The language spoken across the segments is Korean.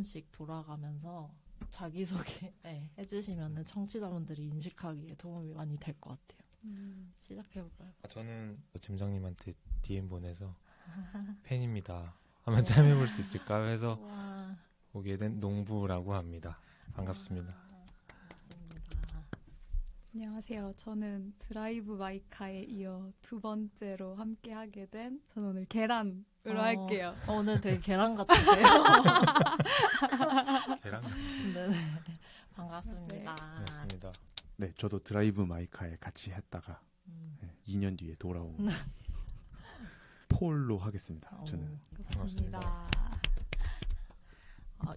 번씩 돌아가면서 자기소개 해주시면 청취자분들이 인식하기에 도움이 많이 될 것 같아요. 시작해볼까요? 저는 점장님한테 DM 보내서 팬입니다. 한번 참여해볼 수 있을까 해서 와, 오게 된 농부라고 합니다. 반갑습니다. 반갑습니다. 안녕하세요. 저는 드라이브 마이카에 이어 두 번째로 함께하게 된 저는 오늘 계란으로 할게요. 오늘 되게 계란 같으세요. 계란 네네. 반갑습니다. 반갑습니다. 네, 저도 드라이브 마이카에 같이 했다가 음. 2년 뒤에 돌아온 폴로 하겠습니다. 저는 반갑습니다.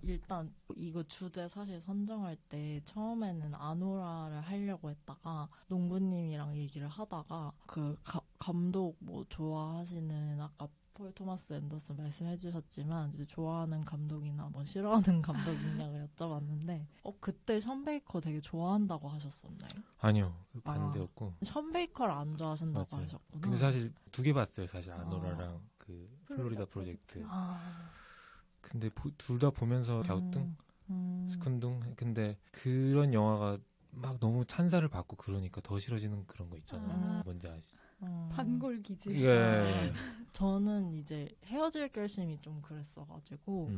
일단 이거 주제 사실 선정할 때 처음에는 아노라를 하려고 했다가 농부님이랑 얘기를 하다가 그 감독 뭐 좋아하시는 아까 폴 토마스 앤더슨 말씀해주셨지만 이제 좋아하는 감독이나 뭐 싫어하는 감독 있냐고 여쭤봤는데 그때 션 베이커 되게 좋아한다고 하셨었나요? 아니요, 반대였고. 션 베이커를 안 좋아하신다고 맞아요. 하셨구나. 근데 사실 두 개 봤어요. 사실 아노라랑 그 플로리다 프로젝트. 아, 근데 둘 다 보면서 갸우뚱, 스큰둥. 근데 그런 영화가 막 너무 찬사를 받고 그러니까 더 싫어지는 그런 거 있잖아요. 뭔지 아시죠? 반골기질. 예. 저는 이제 헤어질 결심이 좀 그랬어가지고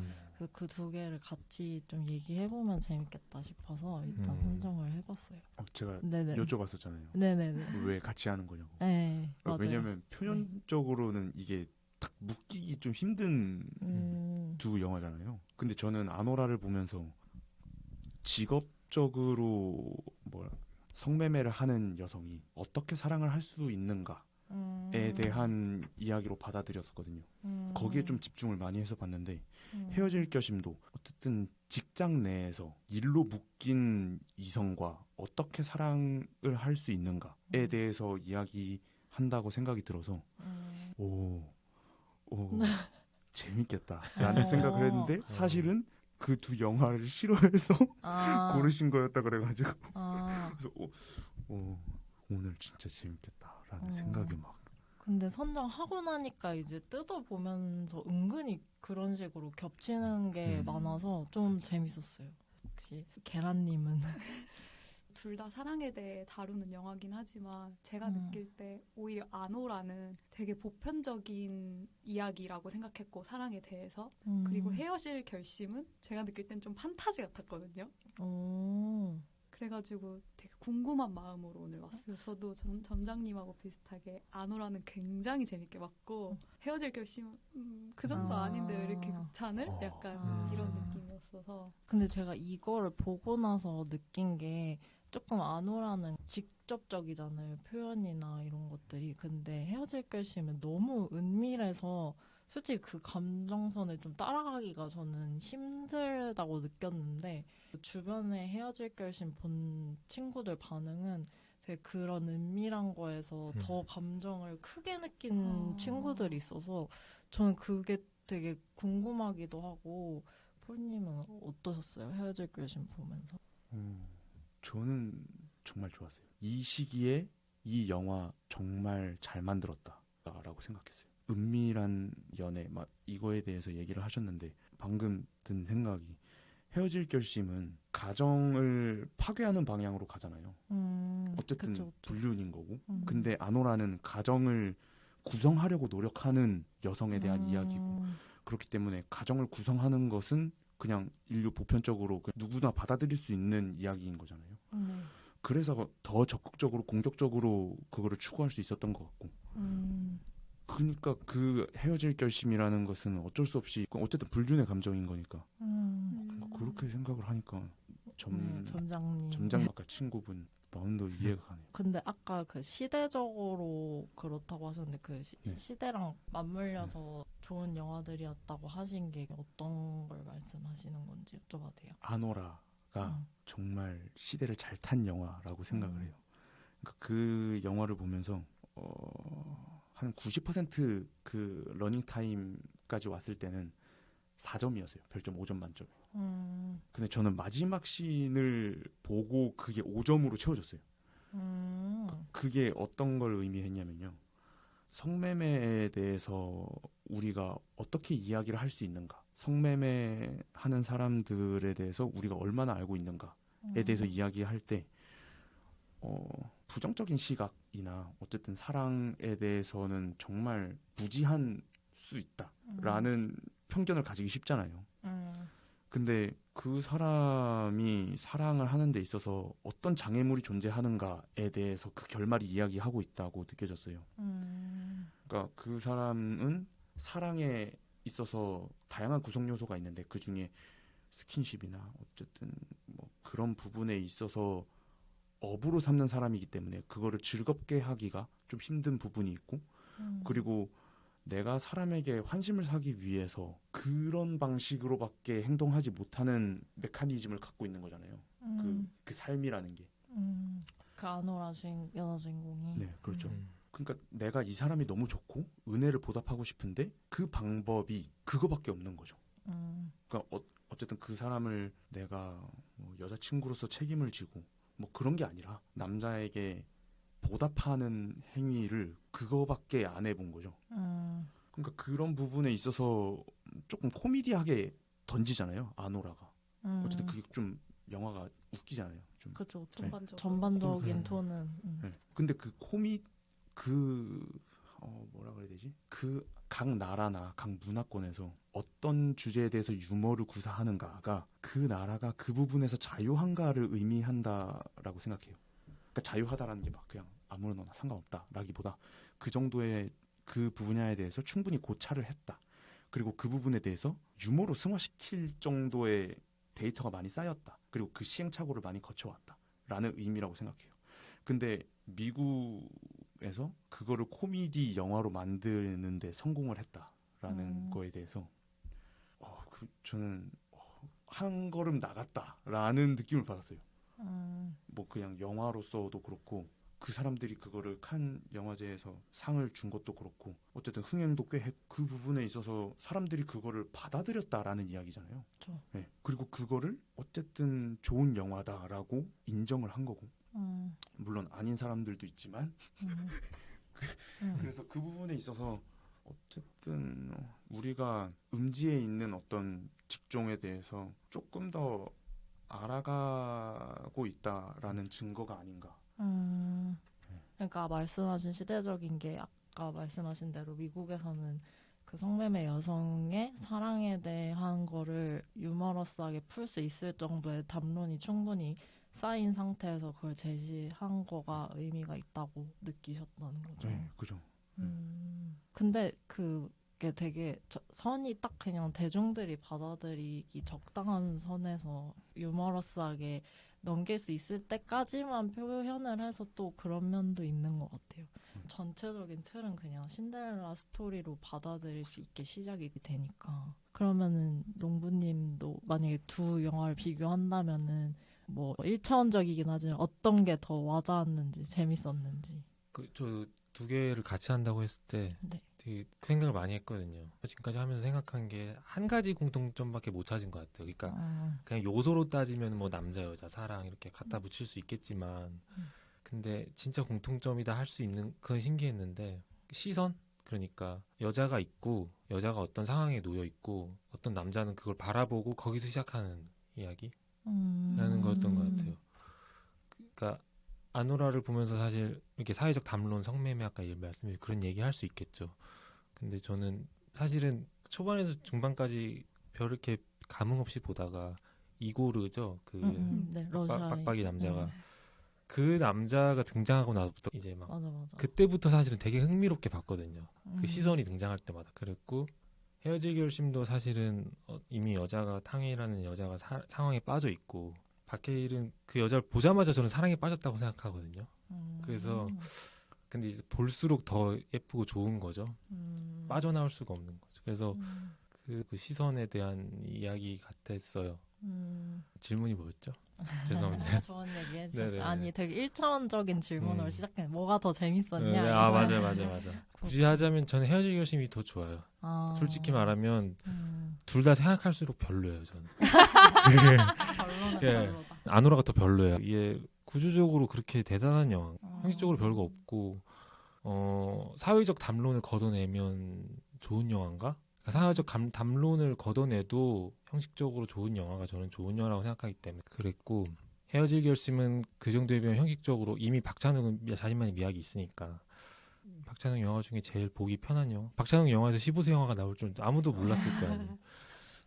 그 두 개를 같이 좀 얘기해보면 재밌겠다 싶어서 일단 선정을 해봤어요. 제가 네네. 여쭤봤었잖아요. 네네네. 왜 같이 하는 거냐고. 네, 맞아요. 왜냐면 표현적으로는 이게 딱 묶이기 좀 힘든 두 영화잖아요. 근데 저는 아노라를 보면서 직업적으로 성매매를 하는 여성이 어떻게 사랑을 할 수 있는가에 대한 이야기로 받아들였었거든요. 거기에 좀 집중을 많이 해서 봤는데 헤어질 결심도 어쨌든 직장 내에서 일로 묶인 이성과 어떻게 사랑을 할 수 있는가에 대해서 이야기한다고 생각이 들어서 오 재밌겠다라는 생각을 했는데 사실은 그 두 영화를 싫어해서 고르신 거였다 그래가지고 그래서 오늘 진짜 재밌겠다라는 생각이 막. 근데 선정하고 나니까 이제 뜯어보면서 은근히 그런 식으로 겹치는 게 많아서 좀 재밌었어요. 혹시 계란님은? 둘 다 사랑에 대해 다루는 영화긴 하지만 제가 느낄 때 오히려 아노라는 되게 보편적인 이야기라고 생각했고 사랑에 대해서 그리고 헤어질 결심은 제가 느낄 땐 좀 판타지 같았거든요. 그래가지고 되게 궁금한 마음으로 오늘 왔어요. 저도 점장님하고 비슷하게 아노라는 굉장히 재밌게 봤고 헤어질 결심은 그 정도 아닌데 왜 이렇게 극찬을? 약간 이런 느낌이었어서. 근데 제가 이거를 보고 나서 느낀 게 조금 아노라는 직접적이잖아요. 표현이나 이런 것들이. 근데 헤어질 결심은 너무 은밀해서 솔직히 그 감정선을 좀 따라가기가 저는 힘들다고 느꼈는데 주변에 헤어질 결심 본 친구들 반응은 되게 그런 은밀한 거에서 더 감정을 크게 느낀 친구들이 있어서 저는 그게 되게 궁금하기도 하고 폴님은 어떠셨어요? 헤어질 결심 보면서? 저는 정말 좋았어요. 이 시기에 이 영화 정말 잘 만들었다라고 생각했어요. 은밀한 연애 막 이거에 대해서 얘기를 하셨는데 방금 든 생각이 헤어질 결심은 가정을 파괴하는 방향으로 가잖아요. 어쨌든 그쵸. 불륜인 거고. 근데 아노라는 가정을 구성하려고 노력하는 여성에 대한 이야기고 그렇기 때문에 가정을 구성하는 것은 그냥 인류 보편적으로 누구나 받아들일 수 있는 이야기인 거잖아요. 그래서 더 적극적으로 공격적으로 그거를 추구할 수 있었던 것 같고 그러니까 그 헤어질 결심이라는 것은 어쩔 수 없이 어쨌든 불륜의 감정인 거니까 그렇게 생각을 하니까 점장 아까 친구분 마음도 이해가 가네요. 근데 아까 그 시대적으로 그렇다고 하셨는데 그 시대랑 맞물려서 좋은 영화들이었다고 하신 게 어떤 걸 말씀하시는 건지 여쭤봐도 돼요? 아노라가 정말 시대를 잘 탄 영화라고 생각을 해요. 그러니까 그 영화를 보면서 한 90% 러닝 타임까지 왔을 때는 4점이었어요. 별점 5점 만점에. 근데 저는 마지막 씬을 보고 그게 5점으로 채워졌어요. 그게 어떤 걸 의미했냐면요. 성매매에 대해서 우리가 어떻게 이야기를 할 수 있는가. 성매매 하는 사람들에 대해서 우리가 얼마나 알고 있는가에 대해서 이야기할 때 부정적인 시각이나 어쨌든 사랑에 대해서는 정말 무지한 수 있다라는 편견을 가지기 쉽잖아요. 근데 그 사람이 사랑을 하는 데 있어서 어떤 장애물이 존재하는가에 대해서 그 결말이 이야기하고 있다고 느껴졌어요. 그러니까 그 사람은 사랑에 있어서 다양한 구성 요소가 있는데 그 중에 스킨십이나 어쨌든 뭐 그런 부분에 있어서 업으로 삼는 사람이기 때문에 그거를 즐겁게 하기가 좀 힘든 부분이 있고 그리고 내가 사람에게 환심을 사기 위해서 그런 방식으로밖에 행동하지 못하는 메커니즘을 갖고 있는 거잖아요. 그 삶이라는 게. 그 아노라 여자 주인공이. 네, 그렇죠. 그러니까 내가 이 사람이 너무 좋고 은혜를 보답하고 싶은데 그 방법이 그거밖에 없는 거죠. 그러니까 어쨌든 그 사람을 내가 뭐 여자친구로서 책임을 지고 뭐 그런 게 아니라 남자에게 보답하는 행위를 그거밖에 안 해본 거죠. 그러니까 그런 부분에 있어서 조금 코미디하게 던지잖아요. 아노라가. 어쨌든 그게 좀 영화가 웃기잖아요. 좀. 그렇죠. 전반적으로. 톤은. 네. 근데 그 뭐라 그래야 되지? 그 각 나라나 각 문화권에서 어떤 주제에 대해서 유머를 구사하는가가 그 나라가 그 부분에서 자유한가를 의미한다라고 생각해요. 그러니까 자유하다라는 게 막 그냥 아무거나 상관없다라기보다 그 정도의 그 분야에 대해서 충분히 고찰을 했다. 그리고 그 부분에 대해서 유머로 승화시킬 정도의 데이터가 많이 쌓였다. 그리고 그 시행착오를 많이 거쳐왔다라는 의미라고 생각해요. 근데 미국에서 그거를 코미디 영화로 만드는데 성공을 했다라는 거에 대해서 저는 한 걸음 나갔다라는 느낌을 받았어요. 뭐 그냥 영화로서도 그렇고 그 사람들이 그거를 칸 영화제에서 상을 준 것도 그렇고 어쨌든 흥행도 꽤 했고 그 부분에 있어서 사람들이 그거를 받아들였다라는 이야기잖아요. 그렇죠. 네. 그리고 그거를 어쨌든 좋은 영화다라고 인정을 한 거고 물론 아닌 사람들도 있지만 그래서 그 부분에 있어서 어쨌든 우리가 음지에 있는 어떤 직종에 대해서 조금 더 알아가고 있다라는 증거가 아닌가. 그러니까 말씀하신 시대적인 게 아까 말씀하신 대로 미국에서는 그 성매매 여성의 사랑에 대한 거를 유머러스하게 풀 수 있을 정도의 담론이 충분히 쌓인 상태에서 그걸 제시한 거가 의미가 있다고 느끼셨다는 거죠. 네, 그죠. 근데 그게 되게 선이 딱 그냥 대중들이 받아들이기 적당한 선에서 유머러스하게 넘길 수 있을 때까지만 표현을 해서 또 그런 면도 있는 것 같아요. 전체적인 틀은 그냥 신데렐라 스토리로 받아들일 수 있게 시작이 되니까. 그러면은 농부님도 만약에 두 영화를 비교한다면은 뭐 1차원적이긴 하지만 어떤 게 더 와닿았는지 재밌었는지. 저 두 개를 같이 한다고 했을 때 네. 되게 그 생각을 많이 했거든요. 지금까지 하면서 생각한 게 한 가지 공통점밖에 못 찾은 것 같아요. 그러니까 그냥 요소로 따지면 뭐 남자, 여자, 사랑 이렇게 갖다 붙일 수 있겠지만 근데 진짜 공통점이다 할 수 있는 그건 신기했는데 시선? 그러니까 여자가 있고 여자가 어떤 상황에 놓여 있고 어떤 남자는 그걸 바라보고 거기서 시작하는 이야기라는 거였던 것 같아요. 그러니까 아노라를 보면서 사실 이렇게 사회적 담론, 성매매 아까 말씀드린 그런 얘기 할 수 있겠죠. 근데 저는 사실은 초반에서 중반까지 별 이렇게 감흥 없이 보다가 이고르죠. 그 네, 러시아의 빡빡이 남자가 그 남자가 등장하고 나서부터 이제 막 맞아. 그때부터 사실은 되게 흥미롭게 봤거든요. 그 시선이 등장할 때마다. 그랬고 헤어질 결심도 사실은 이미 여자가 탕웨이라는 여자가 상황에 빠져 있고 박해일은 그 여자를 보자마자 저는 사랑에 빠졌다고 생각하거든요. 그래서 근데 이제 볼수록 더 예쁘고 좋은 거죠. 빠져나올 수가 없는 거죠. 그래서 그 시선에 대한 이야기 같았어요. 질문이 뭐였죠? 죄송합니다. 좋은 얘기 해주셨어요. 네네네. 아니 되게 1차원적인 질문으로 시작했는데 뭐가 더 재밌었냐? 네, 맞아요. 굳이 하자면 저는 헤어질 결심이 더 좋아요. 솔직히 말하면 둘 다 생각할수록 별로예요. 저는. 결론은 예. 별로다. 아노라가 더 별로예요. 이게 구조적으로 그렇게 대단한 영화, 형식적으로 별거 없고 사회적 담론을 걷어내면 좋은 영화인가? 사회적 담론을 걷어내도 형식적으로 좋은 영화가 저는 좋은 영화라고 생각하기 때문에 그랬고, 헤어질 결심은 그 정도에 비하면 형식적으로 이미 박찬욱은 자신만의 미학이 있으니까 박찬욱 영화 중에 제일 보기 편한 영화. 박찬욱 영화에서 15세 영화가 나올 줄 아무도 몰랐을 거 아니에요.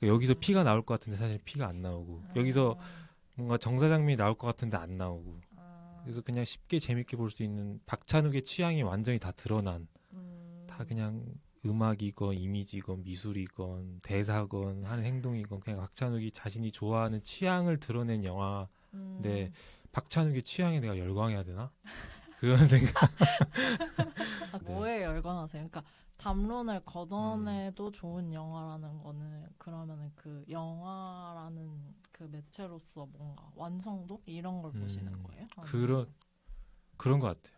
여기서 피가 나올 것 같은데 사실 피가 안 나오고, 여기서 뭔가 정사장면이 나올 것 같은데 안 나오고, 그래서 그냥 쉽게 재밌게 볼 수 있는 박찬욱의 취향이 완전히 다 드러난, 다 그냥 음악이건 이미지건 미술이건 대사건 하는 행동이건 그냥 박찬욱이 자신이 좋아하는 취향을 드러낸 영화인데, 박찬욱의 취향에 내가 열광해야 되나? 그런 생각. 아, 뭐에 열광하세요? 그러니까 담론을 걷어내도 좋은 영화라는 거는 그러면은 그 영화라는 그 매체로서 뭔가 완성도 이런 걸 보시는 거예요? 그런 것 같아요.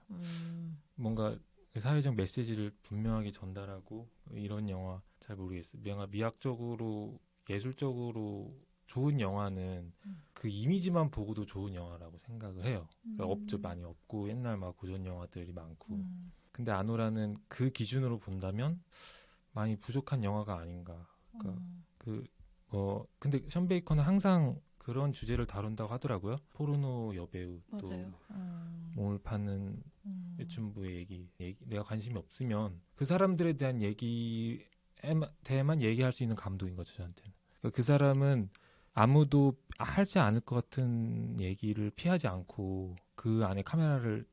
뭔가 뭔가 사회적 메시지를 분명하게 전달하고 이런 영화 잘 모르겠어요. 미학적으로 예술적으로 좋은 영화는 그 이미지만 보고도 좋은 영화라고 생각을 해요. 그러니까 많이 없고 옛날 막 고전 영화들이 많고. 근데 아노라는 그 기준으로 본다면 많이 부족한 영화가 아닌가. 그러니까 근데 션 베이커는 항상 그런 주제를 다룬다고 하더라고요. 포르노 여배우 또 맞아요. 몸을 파는 유춘부의 얘기, 내가 관심이 없으면 그 사람들에 대한 얘기에 대해만 얘기할 수 있는 감독인 거죠, 저한테는. 그러니까 그 사람은 아무도 하지 않을 것 같은 얘기를 피하지 않고 그 안에 카메라를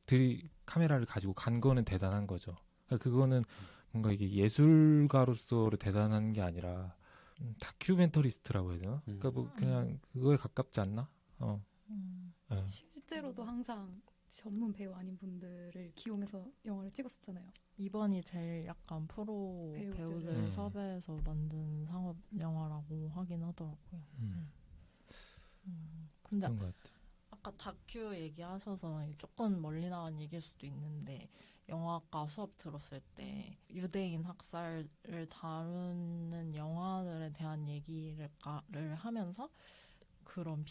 가지고 간 거는 대단한 거죠. 그러니까 그거는 뭔가 이게 예술가로서 대단한 게 아니라 다큐멘터리스트라고 해야 되나? 그러니까 뭐 그냥 그거에 가깝지 않나? 네. 실제로도 항상 전문 배우 아닌 분들을 기용해서 영화를 찍었었잖아요. 이번이 제일 약간 프로 배우들 음. 섭외해서 만든 상업 영화라고 하긴 하더라고요. 근데 그런 것 같아요. 아까 다큐 얘기하셔서 조금 멀리 나간 얘기일 수도 있는데 영화과 수업 들었을 때 유대인 학살을 다루는 영화들에 대한 얘기를 하면서 그런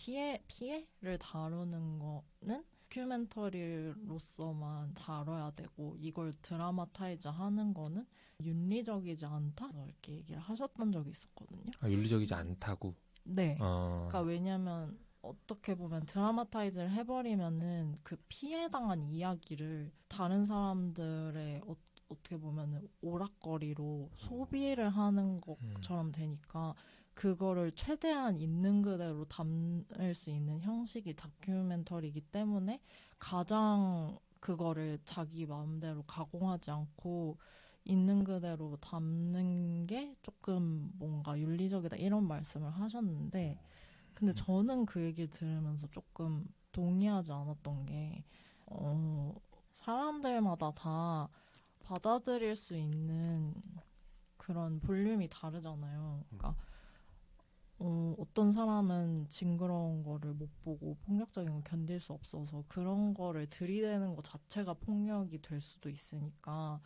피해를 다루는 거는 다큐멘터리로서만 다뤄야 되고 이걸 드라마타이즈 하는 거는 윤리적이지 않다 이렇게 얘기를 하셨던 적이 있었거든요. 윤리적이지 않다고. 네. 그러니까 왜냐면 어떻게 보면 드라마타이즈를 해버리면은 그 피해당한 이야기를 다른 사람들의 어떻게 보면은 오락거리로 소비를 하는 것처럼 되니까 그거를 최대한 있는 그대로 담을 수 있는 형식이 다큐멘터리이기 때문에 가장 그거를 자기 마음대로 가공하지 않고 있는 그대로 담는 게 조금 뭔가 윤리적이다 이런 말씀을 하셨는데 근데 저는 그 얘기를 들으면서 조금 동의하지 않았던 게 사람들마다 다 받아들일 수 있는 그런 볼륨이 다르잖아요. 그러니까 어떤 사람은 징그러운 거를 못 보고 폭력적인 걸 견딜 수 없어서 그런 거를 들이대는 것 자체가 폭력이 될 수도 있으니까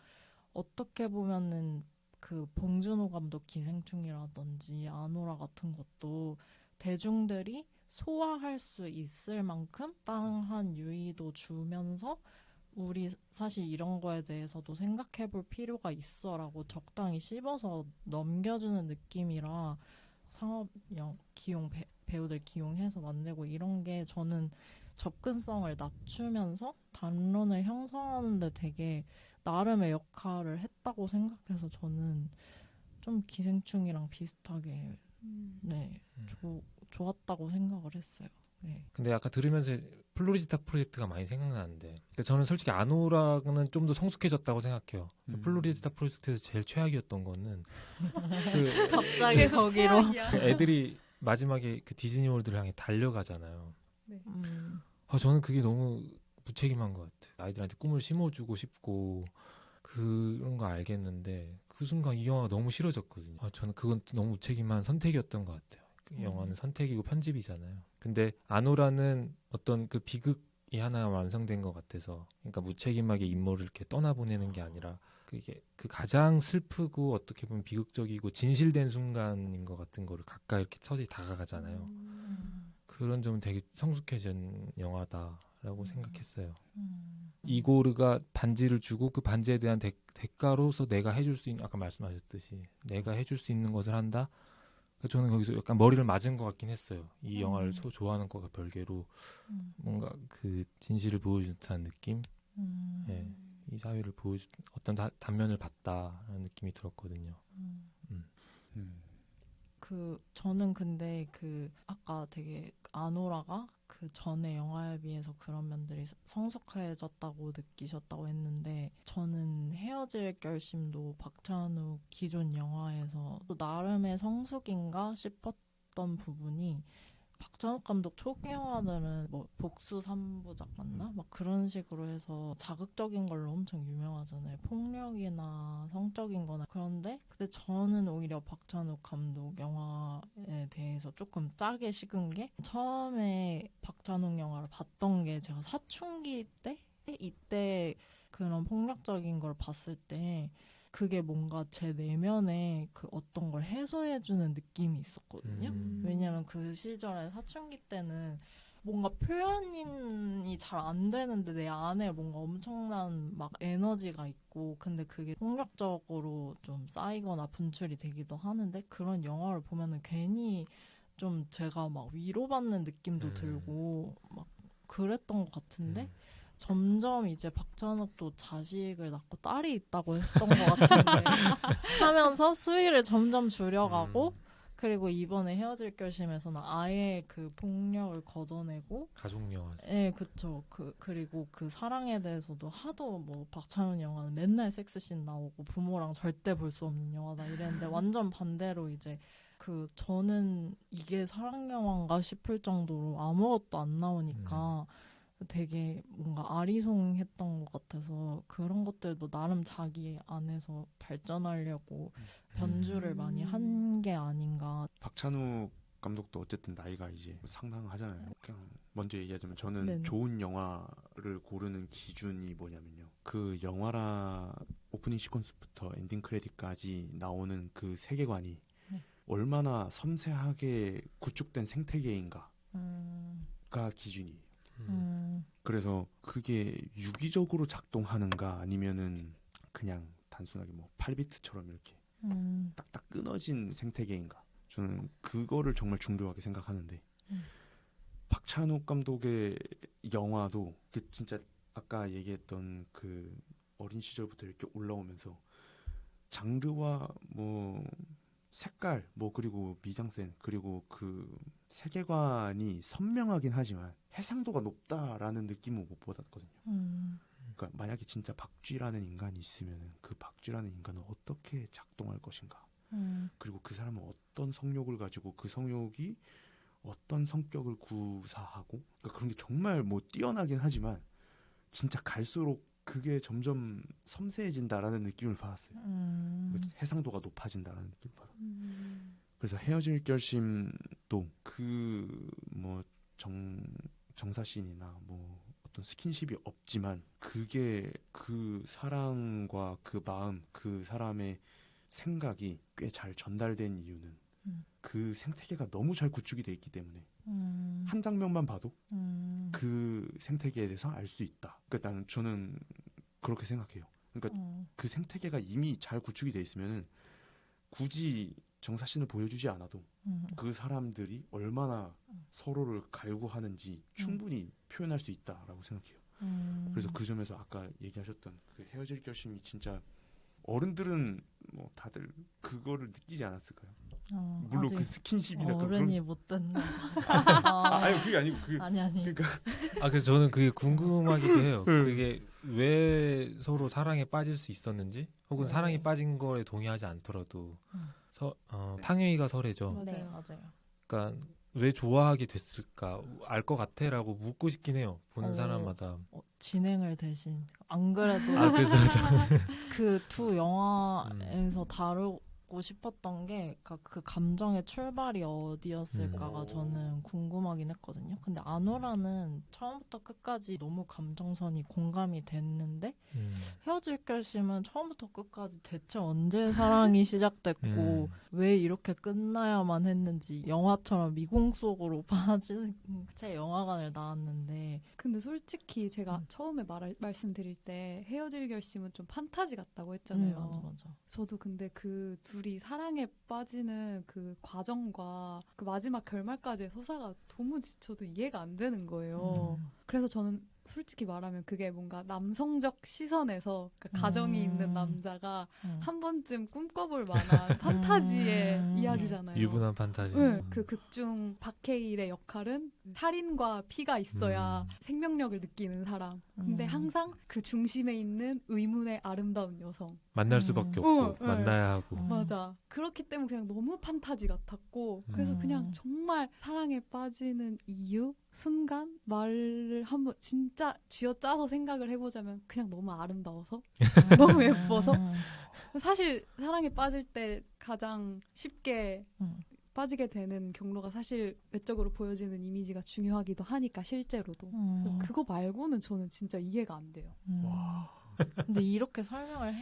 어떻게 보면은 그 봉준호 감독 기생충이라든지 아노라 같은 것도 대중들이 소화할 수 있을 만큼 땅한 유의도 주면서 우리 사실 이런 거에 대해서도 생각해 볼 필요가 있어라고 적당히 씹어서 넘겨주는 느낌이라 상업용 배우들 기용해서 만들고 이런 게 저는 접근성을 낮추면서 담론을 형성하는데 되게 나름의 역할을 했다고 생각해서 저는 좀 기생충이랑 비슷하게 네, 좋았다고 생각을 했어요. 네. 근데 아까 들으면서 플로리스타 프로젝트가 많이 생각나는데, 근데 저는 솔직히 아노라는 좀 더 성숙해졌다고 생각해요. 플로리스타 프로젝트에서 제일 최악이었던 거는 그 갑자기 거기로 그 애들이 마지막에 그 디즈니월드를 향해 달려가잖아요. 네. 저는 그게 너무 무책임한 것 같아요. 아이들한테 꿈을 심어주고 싶고 그런 거 알겠는데 그 순간 이 영화가 너무 싫어졌거든요. 저는 그건 너무 무책임한 선택이었던 것 같아요. 그 영화는 선택이고 편집이잖아요. 근데 아노라는 어떤 그 비극이 하나 완성된 것 같아서, 그러니까 무책임하게 인물을 이렇게 떠나보내는 게 아니라 그게 그 가장 슬프고 어떻게 보면 비극적이고 진실된 순간인 것 같은 거를 가까이 이렇게 서서히 다가가잖아요. 그런 점은 되게 성숙해진 영화다라고 생각했어요. 이고르가 반지를 주고 그 반지에 대한 대가로서 내가 해줄 수 있는, 아까 말씀하셨듯이 내가 해줄 수 있는 것을 한다. 저는 거기서 약간 머리를 맞은 것 같긴 했어요. 이 영화를 좋아하는 것과 별개로 뭔가 그 진실을 보여준 듯한 느낌. 예, 이 사회를 보여준 어떤 단면을 봤다라는 느낌이 들었거든요. 저는 근데 아까 되게 아노라가 그 전에 영화에 비해서 그런 면들이 성숙해졌다고 느끼셨다고 했는데, 저는 헤어질 결심도 박찬욱 기존 영화에서 또 나름의 성숙인가 싶었던 부분이, 박찬욱 감독 초기 영화들은 뭐 복수 3부작 맞나? 막 그런 식으로 해서 자극적인 걸로 엄청 유명하잖아요. 폭력이나 성적인 거나. 그런데 저는 오히려 박찬욱 감독 영화에 대해서 조금 짜게 식은 게, 처음에 박찬욱 영화를 봤던 게 제가 사춘기 때? 이때 그런 폭력적인 걸 봤을 때 그게 뭔가 제 내면에 그 어떤 걸 해소해주는 느낌이 있었거든요. 왜냐면 그 시절에 사춘기 때는 뭔가 표현이 잘 안 되는데 내 안에 뭔가 엄청난 막 에너지가 있고, 근데 그게 폭력적으로 좀 쌓이거나 분출이 되기도 하는데, 그런 영화를 보면은 괜히 좀 제가 막 위로받는 느낌도 들고 막 그랬던 것 같은데, 점점 이제 박찬욱도 자식을 낳고 딸이 있다고 했던 것 같은데 하면서 수위를 점점 줄여가고, 그리고 이번에 헤어질 결심에서는 아예 그 폭력을 걷어내고, 가족 영화. 네, 그쵸. 그리고 그 사랑에 대해서도 하도 뭐 박찬욱 영화는 맨날 섹스씬 나오고 부모랑 절대 볼 수 없는 영화다 이랬는데, 완전 반대로 이제 저는 이게 사랑 영화인가 싶을 정도로 아무것도 안 나오니까 되게 뭔가 아리송했던 것 같아서, 그런 것들도 나름 자기 안에서 발전하려고 변주를 많이 한 게 아닌가. 박찬욱 감독도 어쨌든 나이가 이제 상당하잖아요. 그냥 먼저 얘기하자면 저는 네네. 좋은 영화를 고르는 기준이 뭐냐면요. 그 영화라 오프닝 시퀀스부터 엔딩 크레딧까지 나오는 그 세계관이 얼마나 섬세하게 구축된 생태계인가가 기준이에요. 그래서 그게 유기적으로 작동하는가 아니면은 그냥 단순하게 뭐 8비트처럼 이렇게 딱딱 끊어진 생태계인가, 저는 그거를 정말 중요하게 생각하는데, 박찬욱 감독의 영화도 그 진짜 아까 얘기했던 그 어린 시절부터 이렇게 올라오면서 장르와 뭐 색깔 뭐 그리고 미장센 그리고 그 세계관이 선명하긴 하지만 해상도가 높다라는 느낌을 못 받았거든요. 그러니까 만약에 진짜 박쥐라는 인간이 있으면 그 박쥐라는 인간은 어떻게 작동할 것인가, 그리고 그 사람은 어떤 성욕을 가지고 그 성욕이 어떤 성격을 구사하고, 그러니까 그런 게 정말 뭐 뛰어나긴 하지만 진짜 갈수록 그게 점점 섬세해진다라는 느낌을 받았어요. 해상도가 높아진다라는 느낌을 받았어요. 그래서 헤어질 결심도 그 뭐 정사신이나 뭐 어떤 스킨십이 없지만 그게 그 사랑과 그 마음, 그 사람의 생각이 꽤 잘 전달된 이유는 그 생태계가 너무 잘 구축이 돼 있기 때문에 한 장면만 봐도 그 생태계에 대해서 알 수 있다. 그러니까 저는 그렇게 생각해요. 그러니까 그 생태계가 이미 잘 구축이 돼 있으면은 굳이 정사신을 보여주지 않아도 그 사람들이 얼마나 서로를 갈구하는지 충분히 표현할 수 있다라고 생각해요. 그래서 그 점에서 아까 얘기하셨던 그 헤어질 결심이 진짜 어른들은 뭐 다들 그거를 느끼지 않았을까요? 물론 그 스킨십이나 어른이 못 됐나. 아니 그게 아니고 아니. 그러니까 그래서 저는 그게 궁금하기도 해요. 그게 왜 서로 사랑에 빠질 수 있었는지, 혹은 사랑에 빠진 거에 동의하지 않더라도 탕웨이가 설애죠. 네, 맞아요. 그러니까 왜 좋아하게 됐을까 알 것 같아라고 묻고 싶긴 해요. 보는 사람마다. 진행을 대신 안 그래도 그래서 그 두 영화에서 다루고 듣고 싶었던 게 그러니까 그 감정의 출발이 어디였을까가 저는 궁금하긴 했거든요. 근데 아노라는 처음부터 끝까지 너무 감정선이 공감이 됐는데 헤어질 결심은 처음부터 끝까지 대체 언제 사랑이 시작됐고 왜 이렇게 끝나야만 했는지 영화처럼 미궁 속으로 빠진 채 영화관을 나왔는데 근데 솔직히 제가 처음에 말씀드릴 때 헤어질 결심은 좀 판타지 같다고 했잖아요. 맞아. 저도 근데 그 둘이 사랑에 빠지는 그 과정과 그 마지막 결말까지의 서사가 도무지 저도 이해가 안 되는 거예요. 그래서 저는 솔직히 말하면 그게 뭔가 남성적 시선에서 그러니까 가정이 있는 남자가 한 번쯤 꿈꿔볼 만한 판타지의 이야기잖아요. 유부남 판타지. 네, 그 극중 박해일의 역할은 살인과 피가 있어야 생명력을 느끼는 사람. 근데 항상 그 중심에 있는 의문의 아름다운 여성. 만날 수밖에 없고 만나야 하고. 맞아. 그렇기 때문에 그냥 너무 판타지 같았고 그래서 그냥 정말 사랑에 빠지는 이유? 순간? 말을 한번 진짜 쥐어짜서 생각을 해보자면 그냥 너무 아름다워서 너무 예뻐서 사실 사랑에 빠질 때 가장 쉽게 빠지게 되는 경로가 사실 외적으로 보여지는 이미지가 중요하기도 하니까 실제로도 그거 말고는 저는 진짜 이해가 안 돼요. 와. 근데 이렇게 설명을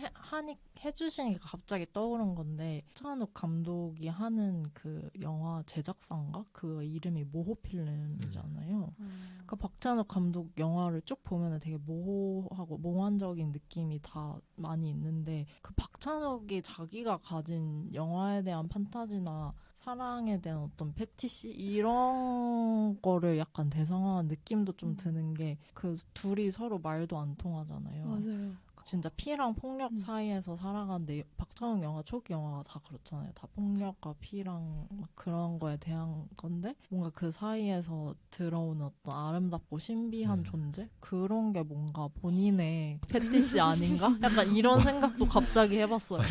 해주시니까 갑자기 떠오른 건데 차은욱 감독이 하는 그 영화 제작사인가? 그 이름이 모호필름이잖아요. 그러니까 박찬욱 감독 영화를 쭉 보면 되게 모호하고 몽환적인 느낌이 다 많이 있는데 그 박찬욱이 자기가 가진 영화에 대한 판타지나 사랑에 대한 어떤 패티시 이런 거를 약간 대성한 느낌도 좀 드는 게 그 둘이 서로 말도 안 통하잖아요. 맞아요. 진짜 피랑 폭력 사이에서 살아가는데 박찬욱 영화 초기 영화가 다 그렇잖아요. 다 폭력과 피랑 그런 거에 대한 건데 뭔가 그 사이에서 들어오는 어떤 아름답고 신비한 존재? 그런 게 뭔가 본인의 패티시 아닌가? 약간 이런 생각도 갑자기 해봤어요.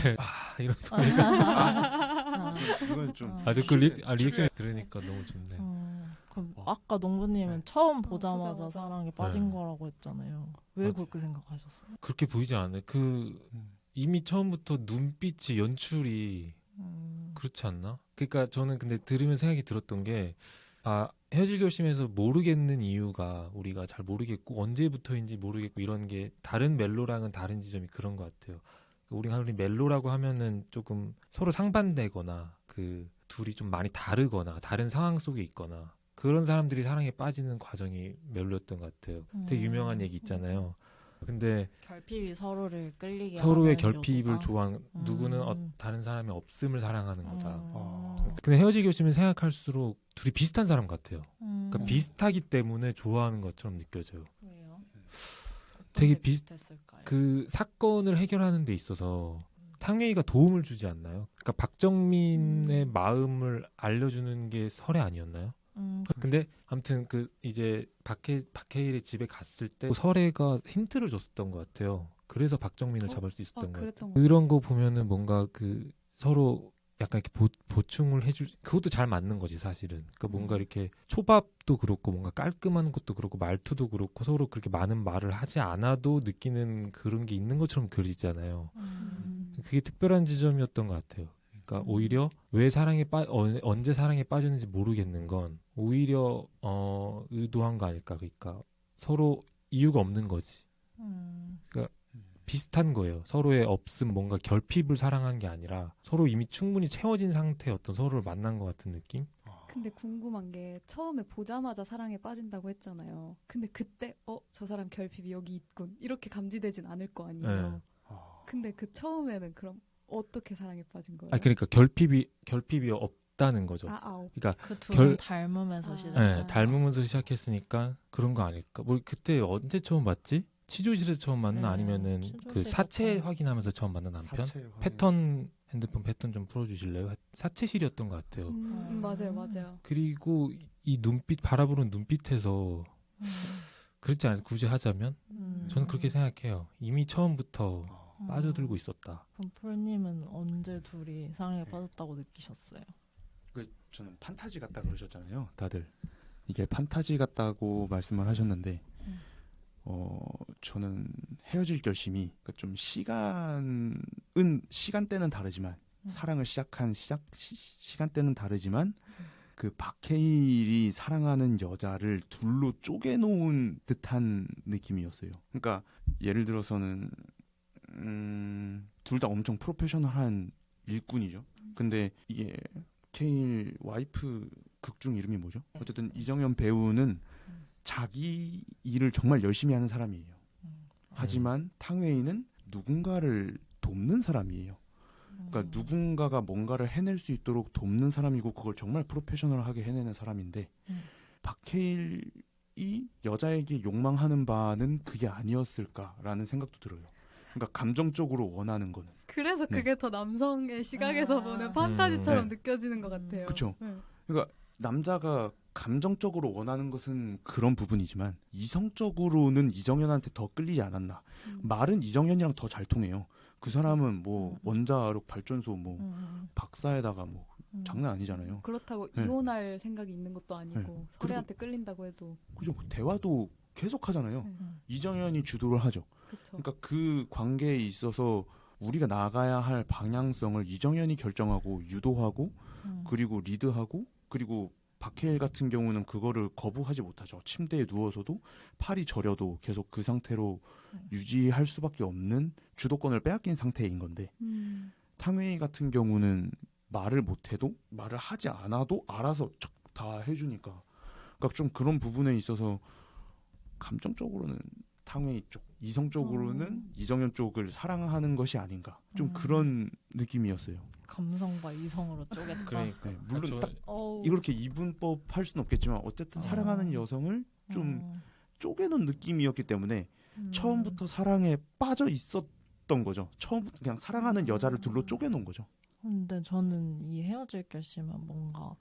이런 소리가. 이건 좀 아주 그 리액션 들으니까 너무 좋네. 그럼 아까 농부님은 처음 보자마자 보자마자. 사랑에 빠진 거라고 했잖아요. 왜 맞아. 그렇게 생각하셨어요? 그렇게 보이지 않아요. 이미 처음부터 눈빛이 연출이 그렇지 않나? 그러니까 저는 근데 들으면 생각이 들었던 게 헤어질 결심에서 모르겠는 이유가 우리가 잘 모르겠고 언제부터인지 모르겠고 이런 게 다른 멜로랑은 다른 지점이 그런 것 같아요. 우리가 멜로라고 하면은 조금 서로 상반되거나 그 둘이 좀 많이 다르거나 다른 상황 속에 있거나 그런 사람들이 사랑에 빠지는 과정이 멜로였던 것 같아요. 되게 유명한 얘기 있잖아요. 근데 결핍이 서로를 끌리게 서로의 하는 결핍을 요소다. 좋아하는 누구는 다른 사람의 없음을 사랑하는 거다. 아. 근데 헤어질 결심을 생각할수록 둘이 비슷한 사람 같아요. 그러니까 음. 비슷하기 때문에 좋아하는 것처럼 느껴져요. 왜요? 되게 비슷했을까요? 그 사건을 해결하는 데 있어서 탕웨이가 도움을 주지 않나요? 그러니까 박정민의 마음을 알려주는 게 설애 아니었나요? 근데 아무튼 이제 박해일의 집에 갔을 때 설애가 힌트를 줬었던 것 같아요. 그래서 박정민을 잡을 수 있었던 것 같아요. 그랬던 그런 거 보면은 뭔가 서로 약간 이렇게 보충을 그것도 잘 맞는 거지 사실은. 그러니까 뭔가 이렇게 초밥도 그렇고 뭔가 깔끔한 것도 그렇고 말투도 그렇고 서로 그렇게 많은 말을 하지 않아도 느끼는 그런 게 있는 것처럼 그리잖아요. 그게 특별한 지점이었던 것 같아요. 그러니까 오히려 왜 언제 사랑에 빠졌는지 모르겠는 건 오히려 의도한 거 아닐까. 그러니까 서로 이유가 없는 거지. 그러니까 비슷한 거예요. 서로의 없음, 뭔가 결핍을 사랑한 게 아니라 서로 이미 충분히 채워진 상태의 어떤 서로를 만난 것 같은 느낌? 근데 궁금한 게 처음에 보자마자 사랑에 빠진다고 했잖아요. 근데 그때 저 사람 결핍이 여기 있군 이렇게 감지되진 않을 거 아니에요. 네. 근데 그 처음에는 그럼 어떻게 사랑에 빠진 거예요? 그러니까 결핍이 없다는 거죠. 그러니까 그 둘은 닮으면서 네, 닮으면서 시작했으니까 그런 거 아닐까? 그때 언제 처음 봤지? 치조실에서 처음 만나 아니면은 그 사체 확인하면서 처음 만난 남편? 핸드폰 패턴 좀 풀어주실래요? 사체실이었던 것 같아요. 맞아요. 그리고 이 눈빛 바라보는 눈빛에서 그렇지 않아요? 굳이 하자면 저는 그렇게 생각해요. 이미 처음부터 빠져들고 있었다. 그럼 폴님은 언제 둘이 사랑에 빠졌다고 느끼셨어요? 저는 판타지 같다 그러셨잖아요. 다들 이게 판타지 같다고 말씀을 하셨는데 저는 헤어질 결심이 좀 시간대는 다르지만 사랑을 시작한 시간대는 다르지만 그 박해일이 사랑하는 여자를 둘로 쪼개놓은 듯한 느낌이었어요. 그러니까 예를 들어서는 둘 다 엄청 프로페셔널한 일꾼이죠. 근데 이게 케일 와이프 극중 이름이 뭐죠? 어쨌든 이정현 배우는 자기 일을 정말 열심히 하는 사람이에요. 하지만 탕웨이는 누군가를 돕는 사람이에요. 그러니까 누군가가 뭔가를 해낼 수 있도록 돕는 사람이고 그걸 정말 프로페셔널하게 해내는 사람인데 박해일이 여자에게 욕망하는 바는 그게 아니었을까라는 생각도 들어요. 그러니까 감정적으로 원하는 거는. 그래서 네. 그게 더 남성의 시각에서 보는 판타지처럼 네. 느껴지는 것 같아요. 그쵸. 네. 그러니까 남자가 감정적으로 원하는 것은 그런 부분이지만 이성적으로는 이정현한테 더 끌리지 않았나. 말은 이정현이랑 더 잘 통해요. 그 사람은 뭐 원자력 발전소 뭐 박사에다가 뭐 장난 아니잖아요. 그렇다고 네. 이혼할 생각이 있는 것도 아니고 네. 설애한테 끌린다고 해도 그죠? 대화도 계속 하잖아요. 네. 이정현이 주도를 하죠. 그렇죠. 그러니까 그 관계에 있어서 우리가 나가야 할 방향성을 이정현이 결정하고 유도하고 그리고 리드하고 그리고 박해일 같은 경우는 그거를 거부하지 못하죠. 침대에 누워서도 팔이 저려도 계속 그 상태로 유지할 수밖에 없는 주도권을 빼앗긴 상태인 건데 탕웨이 같은 경우는 말을 못해도 말을 하지 않아도 알아서 다 해주니까 그러니까 좀 그런 부분에 있어서 감정적으로는 탕웨이 쪽 이성적으로는 이정현 쪽을 사랑하는 것이 아닌가 좀 그런 느낌이었어요. 감성과 이성으로 쪼갰다. 그러니까 네, 물론 딱 어우. 이렇게 이분법 할 수는 없겠지만 어쨌든 사랑하는 여성을 좀 쪼개놓은 느낌이었기 때문에 처음부터 사랑에 빠져 있었던 거죠. 처음부터 그냥 사랑하는 여자를 둘로 쪼개놓은 거죠. 근데 저는 이 헤어질 결심은 뭔가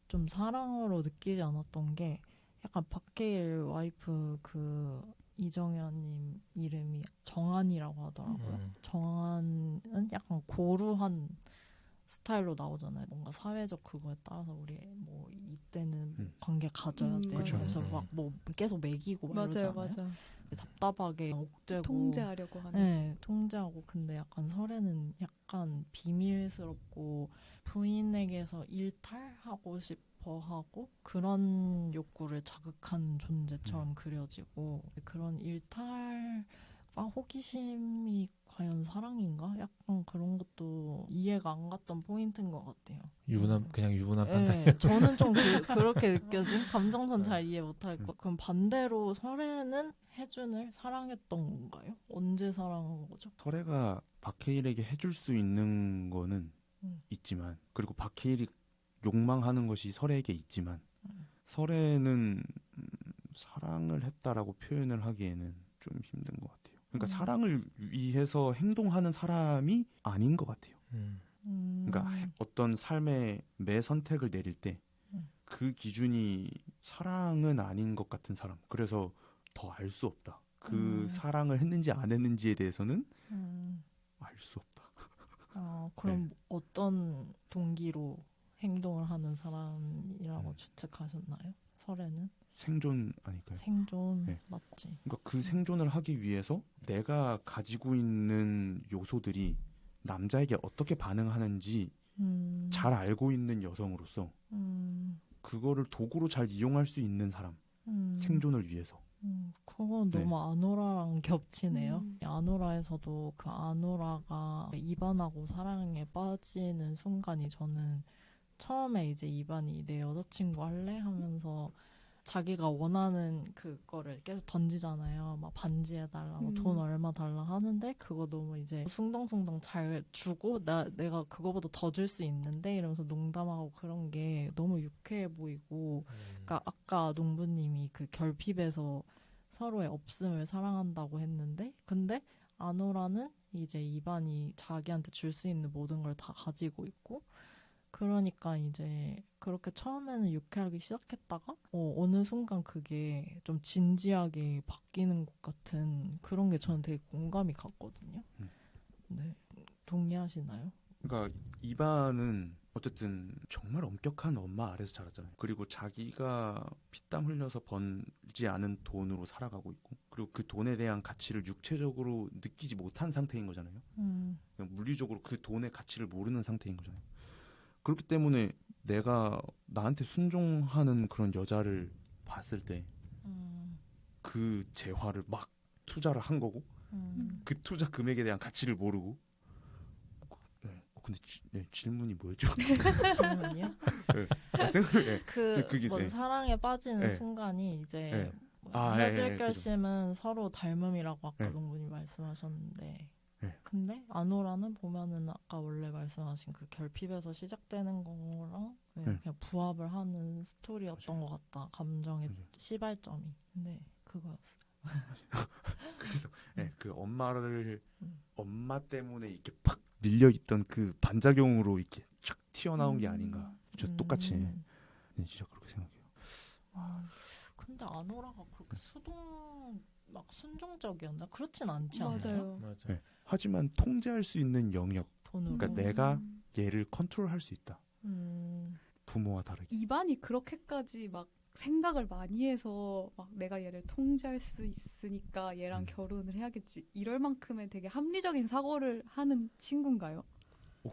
좀 사랑으로 느끼지 않았던 게 약간 박해일 와이프 그 이정현님 이름이 정한이라고 하더라고요. 정한은 약간 고루한 스타일로 나오잖아요. 뭔가 사회적 그거에 따라서 우리 뭐 이때는 관계 가져야 돼. 그쵸. 그래서 막 뭐 계속 매기고 막 맞아요, 이러잖아요. 맞아. 답답하게 옥죄고 통제하려고 하는. 네, 통제하고 근데 약간 설에는 약간 비밀스럽고 부인에게서 일탈하고 싶어 하고 그런 욕구를 자극한 존재처럼 그려지고 그런 일탈과 호기심이 과연 사랑인가? 약간 그런 것도 이해가 안 갔던 포인트인 것 같아요. 그냥 유부남 판타지. 네, 저는 좀 그렇게 느껴진 감정선 잘 이해 못할 것. 그럼 반대로 설에는 혜준을 사랑했던 건가요? 언제 사랑한 거죠? 설애가 박해일에게 해줄 수 있는 거는 있지만 그리고 박해일이 욕망하는 것이 설애에게 있지만 설애는 사랑을 했다라고 표현을 하기에는 좀 힘든 것 같아요. 그러니까 사랑을 위해서 행동하는 사람이 아닌 것 같아요. 그러니까 어떤 삶의 매 선택을 내릴 때 그 기준이 사랑은 아닌 것 같은 사람. 그래서 더 알 수 없다. 그 사랑을 했는지 안 했는지에 대해서는 알 수 없다. 그럼 어떤 동기로 행동을 하는 사람이라고 추측하셨나요? 설에는? 생존 아닐까요? 생존 네. 맞지? 그러니까 그 생존을 하기 위해서 내가 가지고 있는 요소들이 남자에게 어떻게 반응하는지 잘 알고 있는 여성으로서 그거를 도구로 잘 이용할 수 있는 사람. 생존을 위해서. 그건 네. 너무 아노라랑 겹치네요. 아노라에서도 그 아노라가 이반하고 사랑에 빠지는 순간이 저는 처음에 이제 이반이 내 여자친구 할래? 하면서 자기가 원하는 그거를 계속 던지잖아요. 막 반지 해달라, 돈 얼마 달라 하는데 그거 너무 이제 숭덩숭덩 잘 주고 내가 그거보다 더 줄 수 있는데 이러면서 농담하고 그런 게 너무 유쾌해 보이고 그러니까 아까 농부님이 그 결핍에서 서로의 없음을 사랑한다고 했는데 근데 아노라는 이제 이반이 자기한테 줄 수 있는 모든 걸 다 가지고 있고 그러니까 이제 그렇게 처음에는 유쾌하게 시작했다가 어느 순간 그게 좀 진지하게 바뀌는 것 같은 그런 게 저는 되게 공감이 갔거든요. 네, 동의하시나요? 그러니까 이반은 어쨌든 정말 엄격한 엄마 아래서 자랐잖아요. 그리고 자기가 피땀 흘려서 번지 않은 돈으로 살아가고 있고 그리고 그리고 그 돈에 대한 가치를 육체적으로 느끼지 못한 상태인 거잖아요. 그냥 물리적으로 그 돈의 가치를 모르는 상태인 거잖아요. 그렇기 때문에 내가 나한테 순종하는 그런 여자를 봤을 때 그 재화를 막 투자를 한 거고 그 투자 금액에 대한 가치를 모르고 네. 근데 질문이 뭐였죠? 질문이요? 네. 그 뭐 네. 사랑에 빠지는 네. 순간이 이제 네. 뭐 아, 헤어질 예, 결심은 서로 닮음이라고 아까 네. 농부님 말씀하셨는데 네. 근데 아노라는 보면은 아까 원래 말씀하신 그 결핍에서 시작되는 거랑 네, 네. 그냥 부합을 하는 스토리였던 것 같다. 감정의 맞아요. 시발점이. 네, 그거. 그래서 네, 그 엄마 때문에 이렇게 팍 밀려 있던 그 반작용으로 이렇게 쫙 튀어나온 게 아닌가. 저 똑같이 네, 진짜 그렇게 생각해요. 근데 아노라가 그렇게 막 순종적이었나? 그렇진 않지 않나요? 맞아요. 맞아. 네. 하지만 통제할 수 있는 영역, 돈으로. 그러니까 내가 얘를 컨트롤할 수 있다. 부모와 다르게. 이반이 그렇게까지 막 생각을 많이 해서 막 내가 얘를 통제할 수 있으니까 얘랑 결혼을 해야겠지 이럴 만큼의 되게 합리적인 사고를 하는 친구인가요?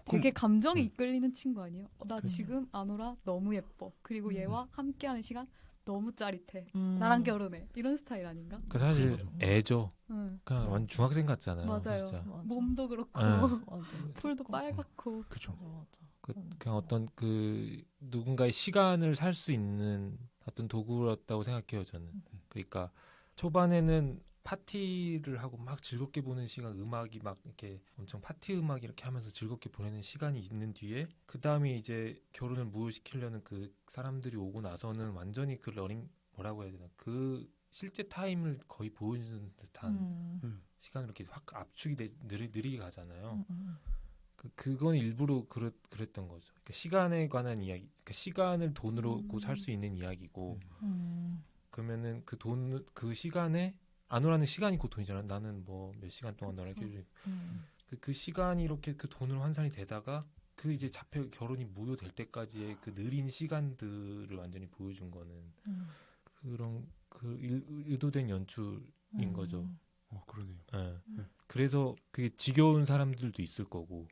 되게 감정이 이끌리는 친구 아니에요? 나 지금 아노라 너무 예뻐. 그리고 얘와 함께하는 시간 너무 짜릿해. 나랑 결혼해. 이런 스타일 아닌가? 그 사실 애죠. 응. 그냥 완전 중학생 같잖아요. 맞아요. 진짜. 맞아. 몸도 그렇고 맞아. 풀도 조금. 빨갛고. 그렇죠. 맞아. 그냥 어떤 그 누군가의 시간을 살 수 있는 어떤 도구였다고 생각해요 저는. 그러니까 초반에는 파티를 하고 막 즐겁게 보는 시간, 음악이 막 이렇게 엄청 파티 음악 이렇게 하면서 즐겁게 보내는 시간이 있는 뒤에 그 다음에 이제 결혼을 무효시키려는 그 사람들이 오고 나서는 완전히 그 뭐라고 해야 되나 그 실제 타임을 거의 보여주는 듯한 시간으로 이렇게 확 압축이 느리게 가잖아요. 그건 일부러 그랬던 거죠. 그러니까 시간에 관한 이야기, 그러니까 시간을 돈으로 살 수 있는 이야기고, 그러면은 그 시간에 아노라는 시간이 곧 돈이잖아. 나는 뭐 몇 시간 동안 너랑 이렇게 그 시간이 이렇게 그 돈으로 환산이 되다가 그 이제 결혼이 무효될 때까지의 그 느린 시간들을 완전히 보여준 거는 그런 그 의도된 연출인 거죠. 그러네요. 네. 그래서 그게 지겨운 사람들도 있을 거고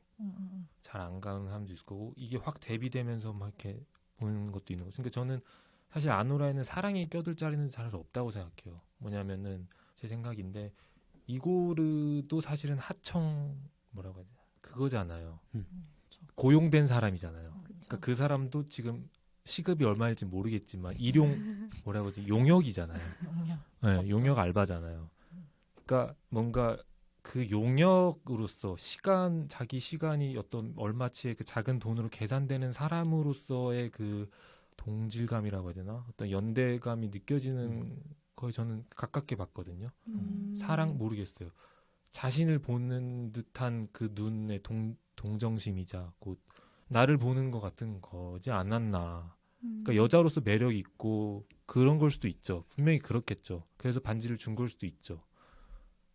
잘 안 가는 사람도 있을 거고 이게 확 대비되면서 막 이렇게 보는 것도 있는 거죠. 그러니까 저는 사실 아노라에는 사랑이 껴들 자리는 잘 없다고 생각해요. 뭐냐면은 제 생각인데 이고르도 사실은 하청 뭐라고 해야 되나 그거잖아요. 고용된 사람이잖아요. 그러니까 그 사람도 지금 시급이 얼마일지 모르겠지만 뭐라고 하지 용역이잖아요. 네, 용역 알바잖아요. 그러니까 뭔가 그 용역으로서 자기 시간이 어떤 얼마치의 그 작은 돈으로 계산되는 사람으로서의 그 동질감이라고 해야 되나? 어떤 연대감이 느껴지는 거에 저는 가깝게 봤거든요. 사랑 모르겠어요. 자신을 보는 듯한 그 눈의 동정심이자 곧 나를 보는 것 같은 거지 않았나. 그러니까 여자로서 매력이 있고 그런 걸 수도 있죠. 분명히 그렇겠죠. 그래서 반지를 준 걸 수도 있죠.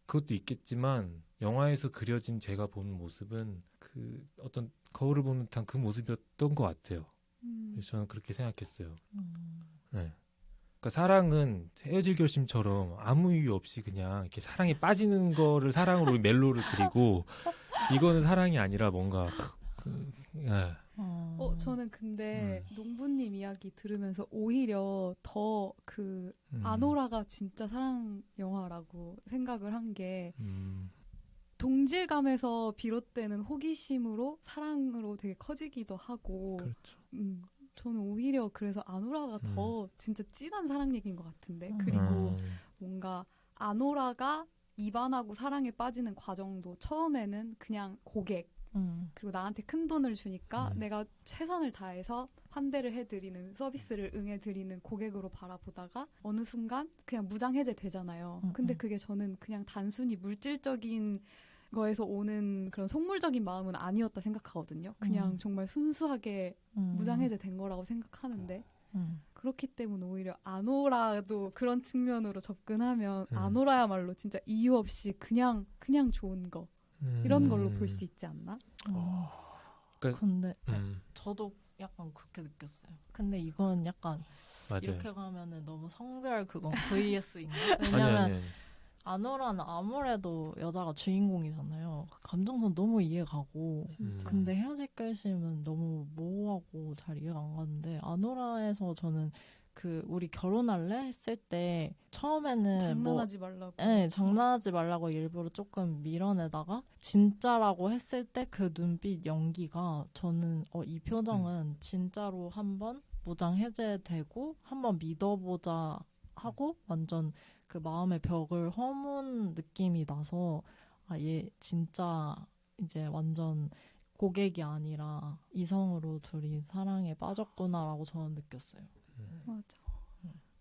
그것도 있겠지만 영화에서 그려진 제가 보는 모습은 그 어떤 거울을 보는 듯한 그 모습이었던 것 같아요. 그래서 저는 그렇게 생각했어요. 네. 그러니까 사랑은 헤어질 결심처럼 아무 이유 없이 그냥 이렇게 사랑에 빠지는 거를 사랑으로 멜로를 그리고 이거는 사랑이 아니라 뭔가 네. 저는 근데 농부님 이야기 들으면서 오히려 더 그 아노라가 진짜 사랑 영화라고 생각을 한 게 동질감에서 비롯되는 호기심으로 사랑으로 되게 커지기도 하고 그렇죠. 저는 오히려 그래서 아노라가 더 진짜 진한 사랑 얘기인 것 같은데 그리고 뭔가 아노라가 이반하고 사랑에 빠지는 과정도 처음에는 그냥 고객 그리고 나한테 큰 돈을 주니까 내가 최선을 다해서 환대를 해드리는 서비스를 응해드리는 고객으로 바라보다가 어느 순간 그냥 무장해제 되잖아요. 근데 그게 저는 그냥 단순히 물질적인 거에서 오는 그런 속물적인 마음은 아니었다 생각하거든요. 그냥 정말 순수하게 무장해제 된 거라고 생각하는데 그렇기 때문에 오히려 아노라도 그런 측면으로 접근하면 아노라야말로 진짜 이유 없이 그냥 좋은 거 이런 걸로 볼 수 있지 않나? 근데 저도 약간 그렇게 느꼈어요. 근데 이건 약간 맞아요. 이렇게 가면은 너무 성별 그건 VS인가? 왜냐면 아니. 아노라는 아무래도 여자가 주인공이잖아요. 감정선 너무 이해가고. 근데 헤어질 결심은 너무 모호하고 잘 이해가 안 가는데 아노라에서 저는 그 우리 결혼할래 했을 때 처음에는 장난하지 말라고. 네, 장난하지 말라고 일부러 조금 밀어내다가 진짜라고 했을 때 그 눈빛 연기가 저는 이 표정은 진짜로 한번 무장 해제되고 한번 믿어보자 하고 완전 그 마음의 벽을 허문 느낌이 나서 얘 진짜 이제 완전 고객이 아니라 이성으로 둘이 사랑에 빠졌구나라고 저는 느꼈어요. 맞아.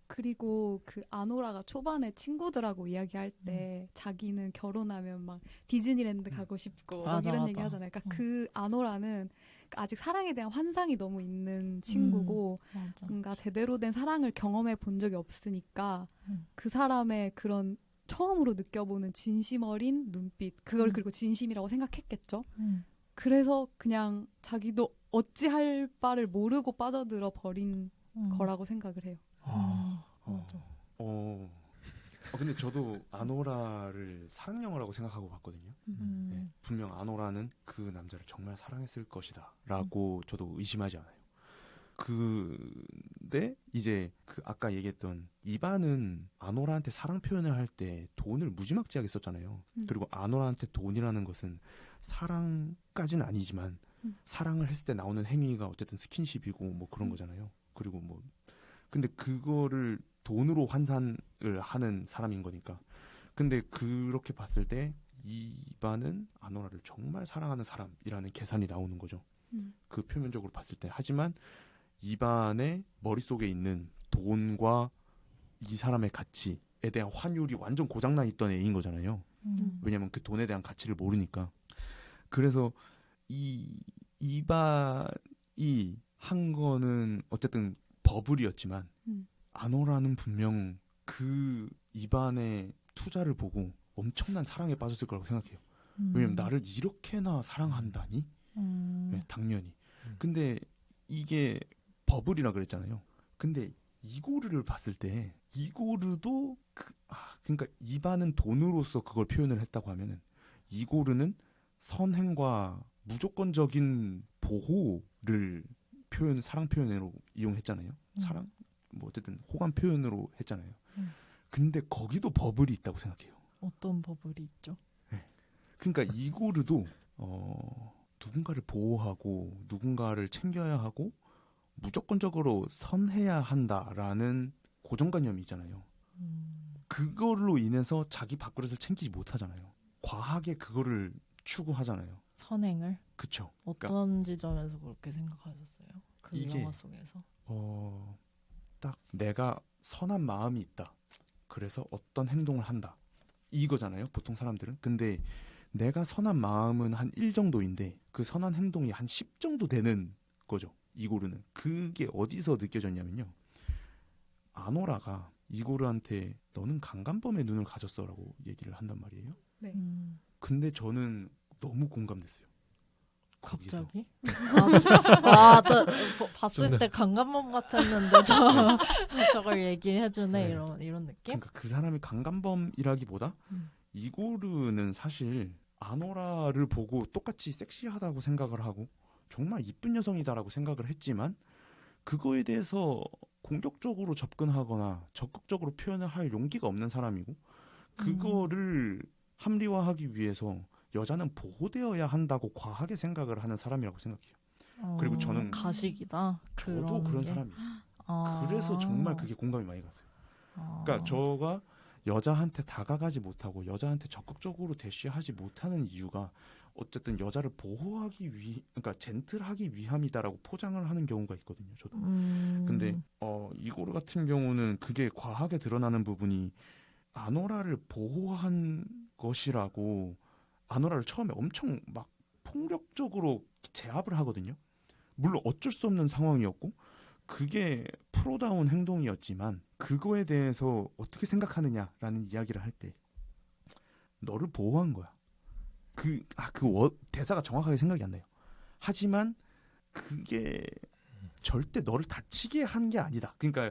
그리고 그 아노라가 초반에 친구들하고 이야기할 때 자기는 결혼하면 막 디즈니랜드 가고 싶고 막 맞아, 이런 맞아. 얘기 하잖아요. 그러니까 그 아노라는 아직 사랑에 대한 환상이 너무 있는 친구고 맞아. 뭔가 제대로 된 사랑을 경험해 본 적이 없으니까 그 사람의 그런 처음으로 느껴보는 진심 어린 눈빛 그걸 그리고 진심이라고 생각했겠죠. 그래서 그냥 자기도 어찌할 바를 모르고 빠져들어 버린 거라고 생각을 해요. 맞아. 근데 저도 아노라를 사랑 영화라고 생각하고 봤거든요. 네, 분명 아노라는 그 남자를 정말 사랑했을 것이다 라고 저도 의심하지 않아요. 근데 이제 그 아까 얘기했던 이반은 아노라한테 사랑 표현을 할 때 돈을 무지막지하게 썼잖아요. 그리고 아노라한테 돈이라는 것은 사랑까지는 아니지만 사랑을 했을 때 나오는 행위가 어쨌든 스킨십이고 뭐 그런 거잖아요. 그리고 뭐 근데 그거를 돈으로 환산을 하는 사람인 거니까. 근데 그렇게 봤을 때 이반은 아노라를 정말 사랑하는 사람이라는 계산이 나오는 거죠. 그 표면적으로 봤을 때. 하지만 이반의 머릿속에 있는 돈과 이 사람의 가치에 대한 환율이 완전 고장나 있던 애인 거잖아요. 왜냐면 그 돈에 대한 가치를 모르니까. 그래서 이반이 한 거는 어쨌든 버블이었지만 아노라는 분명 그 이반의 투자를 보고 엄청난 사랑에 빠졌을 거라고 생각해요. 왜냐면 나를 이렇게나 사랑한다니? 네, 당연히. 근데 이게 버블이라 그랬잖아요. 근데 이고르를 봤을 때 이고르도 그러니까 이반은 돈으로서 그걸 표현을 했다고 하면은 이고르는 선행과 무조건적인 보호를 사랑 표현으로 이용했잖아요. 사랑? 뭐 어쨌든 호감 표현으로 했잖아요. 근데 거기도 버블이 있다고 생각해요. 어떤 버블이 있죠? 네. 그러니까 이고르도 누군가를 보호하고 누군가를 챙겨야 하고 무조건적으로 선해야 한다라는 고정관념이 있잖아요. 그걸로 인해서 자기 밥그릇을 챙기지 못하잖아요. 과하게 그거를 추구하잖아요. 선행을? 그쵸. 어떤 지점에서 그렇게 생각하셨어요? 그 이게, 영화 속에서? 딱 내가 선한 마음이 있다. 그래서 어떤 행동을 한다. 이거잖아요. 보통 사람들은. 근데 내가 선한 마음은 한 1 정도인데 그 선한 행동이 한 10 정도 되는 거죠. 이고르는. 그게 어디서 느껴졌냐면요. 아노라가 이고르한테 너는 강간범의 눈을 가졌어라고 얘기를 한단 말이에요. 네. 근데 저는 너무 공감됐어요. 거기서. 갑자기? 봤을 때 강간범 같았는데 저걸 얘기해주네. 네. 이런 느낌? 그러니까 그 사람이 강간범이라기보다 이고르는 사실 아노라를 보고 똑같이 섹시하다고 생각을 하고 정말 이쁜 여성이다라고 생각을 했지만 그거에 대해서 공격적으로 접근하거나 적극적으로 표현을 할 용기가 없는 사람이고 그거를 합리화하기 위해서 여자는 보호되어야 한다고 과하게 생각을 하는 사람이라고 생각해요. 그리고 저는 가식이다. 저도 그런 사람이에요. 그래서 정말 그게 공감이 많이 갔어요. 그러니까 저가 여자한테 다가가지 못하고 여자한테 적극적으로 대쉬하지 못하는 이유가 어쨌든 여자를 보호하기 그러니까 젠틀하기 위함이다라고 포장을 하는 경우가 있거든요. 저도. 근데 이고르 같은 경우는 그게 과하게 드러나는 부분이 아노라를 보호한 것이라고 아노라를 처음에 엄청 막 폭력적으로 제압을 하거든요. 물론 어쩔 수 없는 상황이었고 그게 프로다운 행동이었지만 그거에 대해서 어떻게 생각하느냐라는 이야기를 할 때 너를 보호한 거야. 대사가 정확하게 생각이 안 나요. 하지만 그게 절대 너를 다치게 한 게 아니다. 그러니까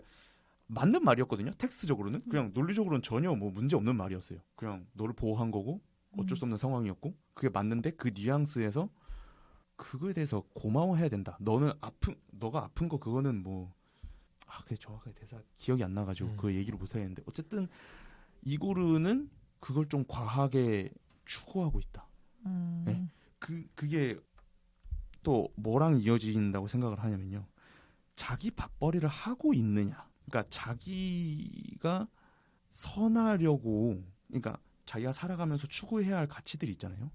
맞는 말이었거든요. 텍스트적으로는 그냥 논리적으로는 전혀 뭐 문제 없는 말이었어요. 그냥 너를 보호한 거고 어쩔 수 없는 상황이었고 그게 맞는데 그 뉘앙스에서 그거에 대해서 고마워해야 된다. 너가 아픈 거 그거는 뭐 그게 정확하게 대사 기억이 안 나가지고 그 얘기를 못 하겠는데 어쨌든 이고르는 그걸 좀 과하게 추구하고 있다. 네? 그게 또 뭐랑 이어진다고 생각을 하냐면요. 자기 밥벌이를 하고 있느냐. 그러니까 자기가 선하려고 그러니까 자기가 살아가면서 추구해야 할 가치들이 있잖아요.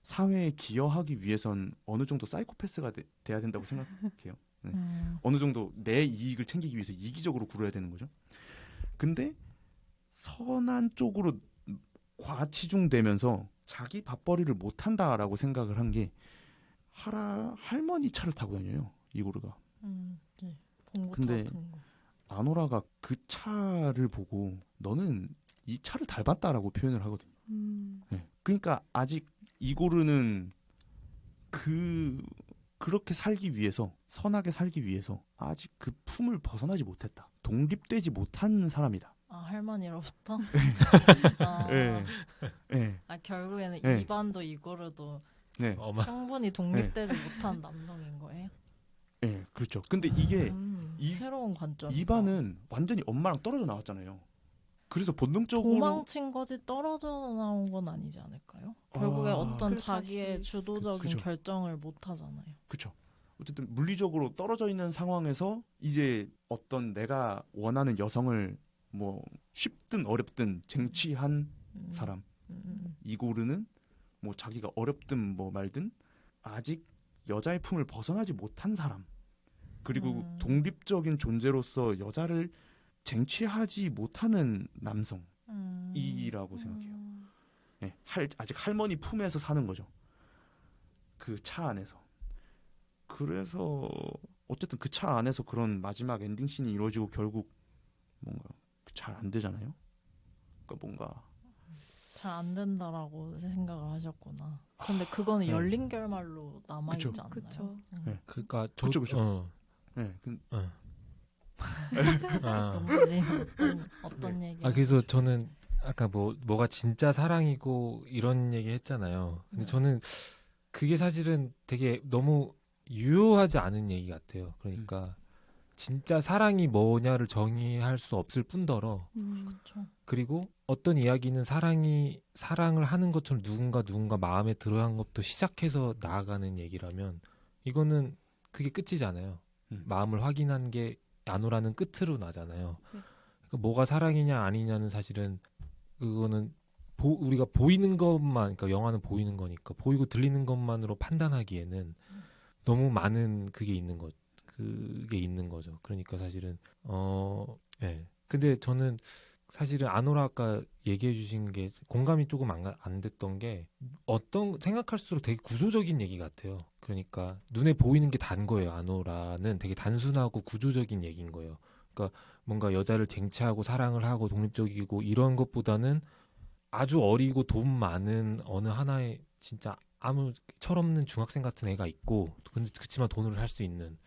사회에 기여하기 위해선 어느 정도 사이코패스가 돼야 된다고 생각해요. 네. 어느 정도 내 이익을 챙기기 위해서 이기적으로 굴어야 되는 거죠. 근데 선한 쪽으로 과치중되면서 자기 밥벌이를 못한다라고 생각을 한 게 할머니 차를 타고 다녀요. 이고르가. 네. 근데 아노라가 그 차를 보고 너는 이 차를 닮았다라고 표현을 하거든요. 네. 그러니까 아직 이고르는 그렇게 살기 위해서 선하게 살기 위해서 아직 그 품을 벗어나지 못했다. 독립되지 못한 사람이다. 할머니로부터? 네. 네. 결국에는 네. 이반도 이고르도 네. 충분히 독립되지 못한 남성인 거예요? 네, 그렇죠. 근데 이게 새로운 관점. 이반은 완전히 엄마랑 떨어져 나왔잖아요. 그래서 본능적으로 도망친 거지 떨어져 나온 건 아니지 않을까요? 결국에 어떤 자기의 주도적인 그쵸. 결정을 못 하잖아요. 그렇죠. 어쨌든 물리적으로 떨어져 있는 상황에서 이제 어떤 내가 원하는 여성을 뭐 쉽든 어렵든 쟁취한 사람. 이고르는 뭐 자기가 어렵든 뭐 말든 아직 여자의 품을 벗어나지 못한 사람. 그리고 독립적인 존재로서 여자를 쟁취하지 못하는 남성이라고 생각해요. 네, 아직 할머니 품에서 사는 거죠. 그 차 안에서. 그래서 어쨌든 그 차 안에서 그런 마지막 엔딩 씬이 이루어지고 결국 뭔가 잘 안 되잖아요. 그러니까 뭔가 잘 안 된다라고 생각을 하셨구나. 근데 그거는 네. 열린 결말로 남아있지 그쵸. 않나요? 그쵸. 네. 그러니까 그쵸. 네, 동근님 어떤 얘기? 그래서 저는 아까 뭐가 진짜 사랑이고 이런 얘기 했잖아요. 근데 저는 그게 사실은 되게 너무 유효하지 않은 얘기 같아요. 그러니까 진짜 사랑이 뭐냐를 정의할 수 없을 뿐더러 그렇죠. 그리고 어떤 이야기는 사랑을 하는 것처럼 누군가 마음에 들어야 한 것부터 시작해서 나아가는 얘기라면 이거는 그게 끝이잖아요. 마음을 확인한 게 아노라는 끝으로 나잖아요. 그러니까 뭐가 사랑이냐 아니냐는 사실은 그거는 우리가 보이는 것만, 그러니까 영화는 보이는 거니까 보이고 들리는 것만으로 판단하기에는 너무 많은 그게 있는 거죠. 그러니까 사실은 예. 근데 저는 사실은 아노라 아까 얘기해 주신 게 공감이 조금 안 됐던 게 생각할수록 되게 구조적인 얘기 같아요. 그러니까 눈에 보이는 게 단 거예요. 아노라는 되게 단순하고 구조적인 얘기인 거예요. 그러니까 뭔가 여자를 쟁취하고 사랑을 하고 독립적이고 이런 것보다는 아주 어리고 돈 많은 어느 하나의 진짜 아무 철없는 중학생 같은 애가 있고 그치만 돈으로 살 수 있는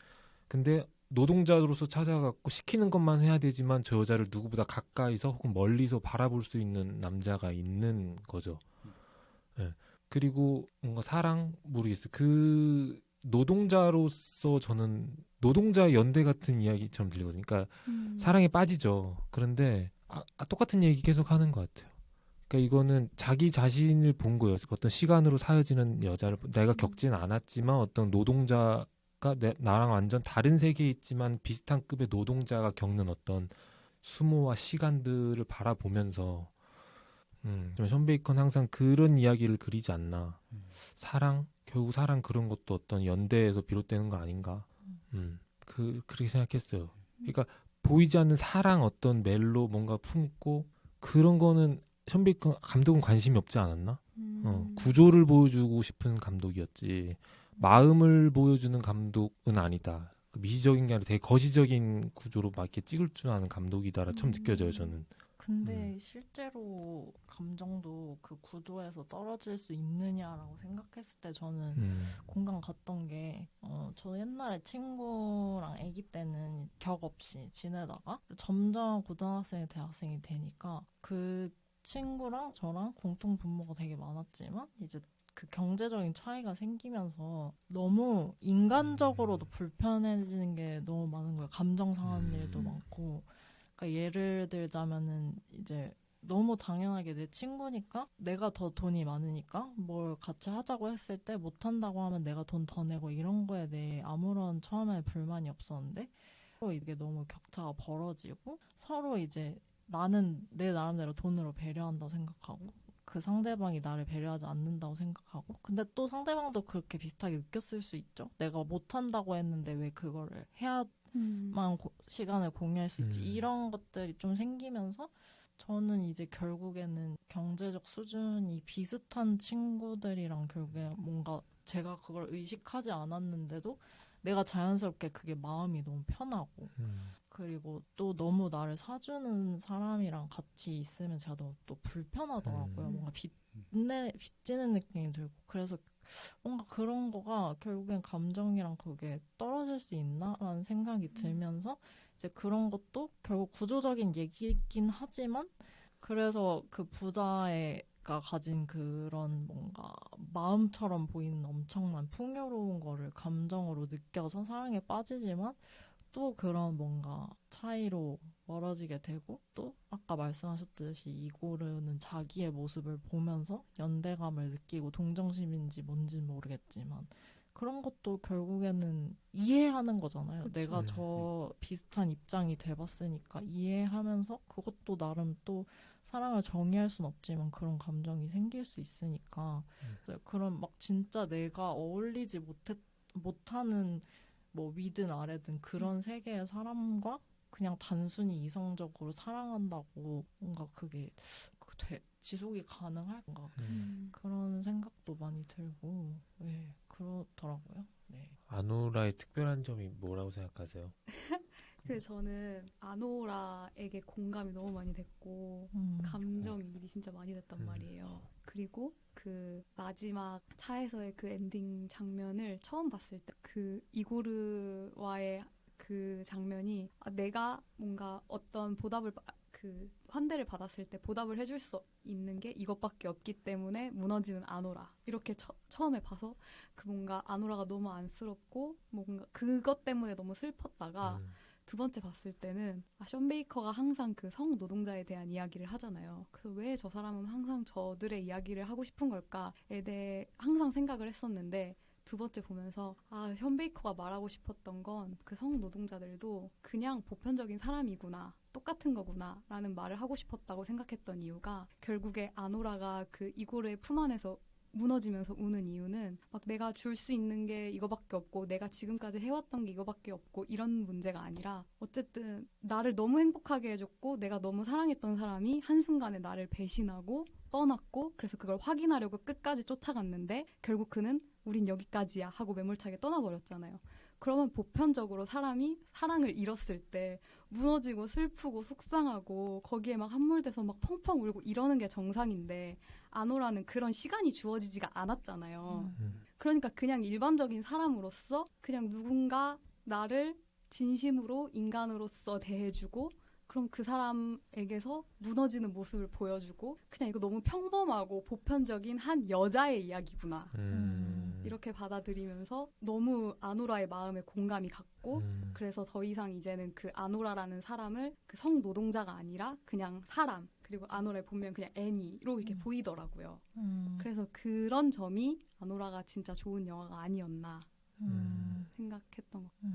근데 노동자로서 찾아갖고 시키는 것만 해야 되지만 저 여자를 누구보다 가까이서 혹은 멀리서 바라볼 수 있는 남자가 있는 거죠. 네. 그리고 뭔가 모르겠어요. 그 노동자로서 저는 노동자 연대 같은 이야기처럼 들리거든요. 그러니까 사랑에 빠지죠. 그런데 똑같은 얘기 계속 하는 것 같아요. 그러니까 이거는 자기 자신을 본 거예요. 어떤 시간으로 사여지는 여자를 내가 겪지는 않았지만 어떤 노동자가 나랑 완전 다른 세계에 있지만 비슷한 급의 노동자가 겪는 어떤 수모와 시간들을 바라보면서 션 베이컨 항상 그런 이야기를 그리지 않나. 결국 사랑 그런 것도 어떤 연대에서 비롯되는 거 아닌가. 그렇게 생각했어요. 그러니까 보이지 않는 사랑 어떤 멜로 뭔가 품고 그런 거는 션 베이컨 감독은 관심이 없지 않았나? 구조를 보여주고 싶은 감독이었지. 마음을 보여주는 감독은 아니다. 미시적인 게 아니라 되게 거시적인 구조로 막 이렇게 찍을 줄 아는 감독이다라 처음 느껴져요, 저는. 근데 실제로 감정도 그 구조에서 떨어질 수 있느냐라고 생각했을 때 저는 공감 갔던 게, 저 옛날에 친구랑 아기 때는 격 없이 지내다가 점점 고등학생이 대학생이 되니까 그 친구랑 저랑 공통 분모가 되게 많았지만 이제 그 경제적인 차이가 생기면서 너무 인간적으로도 불편해지는 게 너무 많은 거예요. 감정 상하는 일도 많고. 그러니까 예를 들자면은 이제 너무 당연하게 내 친구니까 내가 더 돈이 많으니까 뭘 같이 하자고 했을 때 못한다고 하면 내가 돈 더 내고 이런 거에 대해 아무런 처음에 불만이 없었는데 서로 이게 너무 격차가 벌어지고 서로 이제 나는 내 나름대로 돈으로 배려한다고 생각하고 그 상대방이 나를 배려하지 않는다고 생각하고 근데 또 상대방도 그렇게 비슷하게 느꼈을 수 있죠. 내가 못한다고 했는데 왜 그거를 해야만 시간을 공유할 수 있지. 이런 것들이 좀 생기면서 저는 이제 결국에는 경제적 수준이 비슷한 친구들이랑 결국에 뭔가 제가 그걸 의식하지 않았는데도 내가 자연스럽게 그게 마음이 너무 편하고 그리고 또 너무 나를 사주는 사람이랑 같이 있으면 제가 또 불편하더라고요. 뭔가 빚지는 느낌이 들고 그래서 뭔가 그런 거가 결국엔 감정이랑 그게 떨어질 수 있나라는 생각이 들면서 이제 그런 것도 결국 구조적인 얘기이긴 하지만 그래서 그 부자애가 가진 그런 뭔가 마음처럼 보이는 엄청난 풍요로운 거를 감정으로 느껴서 사랑에 빠지지만 또 그런 뭔가 차이로 멀어지게 되고 또 아까 말씀하셨듯이 이고르는 자기의 모습을 보면서 연대감을 느끼고 동정심인지 뭔지는 모르겠지만 그런 것도 결국에는 이해하는 거잖아요. 그쵸. 내가 저 비슷한 입장이 돼봤으니까 이해하면서 그것도 나름 또 사랑을 정의할 순 없지만 그런 감정이 생길 수 있으니까 그런 막 진짜 내가 어울리지 못하는 뭐 위든 아래든 그런 세계의 사람과 그냥 단순히 이성적으로 사랑한다고 뭔가 그게 지속이 가능할까 그런 생각도 많이 들고 그렇더라고요. 네. 아노라의 특별한 점이 뭐라고 생각하세요? 근데 저는 아노라에게 공감이 너무 많이 됐고 감정이입이 진짜 많이 됐단 말이에요. 그리고 그 마지막 차에서의 그 엔딩 장면을 처음 봤을 때 그 이고르와의 그 장면이 내가 뭔가 어떤 보답을 그 환대를 받았을 때 보답을 해줄 수 있는 게 이것밖에 없기 때문에 무너지는 아노라 이렇게 처음에 봐서 그 뭔가 아노라가 너무 안쓰럽고 뭔가 그것 때문에 너무 슬펐다가 두 번째 봤을 때는 션 베이커가 항상 그 성노동자에 대한 이야기를 하잖아요. 그래서 왜 저 사람은 항상 저들의 이야기를 하고 싶은 걸까에 대해 항상 생각을 했었는데 두 번째 보면서 션 베이커가 말하고 싶었던 건 그 성노동자들도 그냥 보편적인 사람이구나. 똑같은 거구나 라는 말을 하고 싶었다고 생각했던 이유가 결국에 아노라가 그 이고르의 품 안에서 무너지면서 우는 이유는 막 내가 줄 수 있는 게 이거밖에 없고 내가 지금까지 해왔던 게 이거밖에 없고 이런 문제가 아니라 어쨌든 나를 너무 행복하게 해줬고 내가 너무 사랑했던 사람이 한순간에 나를 배신하고 떠났고 그래서 그걸 확인하려고 끝까지 쫓아갔는데 결국 그는 우린 여기까지야 하고 매몰차게 떠나버렸잖아요. 그러면 보편적으로 사람이 사랑을 잃었을 때 무너지고 슬프고 속상하고 거기에 막 함몰돼서 막 펑펑 울고 이러는 게 정상인데 아노라는 그런 시간이 주어지지가 않았잖아요. 그러니까 그냥 일반적인 사람으로서 그냥 누군가 나를 진심으로 인간으로서 대해주고 그럼 그 사람에게서 무너지는 모습을 보여주고 그냥 이거 너무 평범하고 보편적인 한 여자의 이야기구나. 이렇게 받아들이면서 너무 아노라의 마음에 공감이 갔고 그래서 더 이상 이제는 그 아노라라는 사람을 그 성노동자가 아니라 그냥 사람 그리고 아노라의 본명 그냥 애니로 이렇게 보이더라고요. 그래서 그런 점이 아노라가 진짜 좋은 영화가 아니었나 생각했던 것 같아요.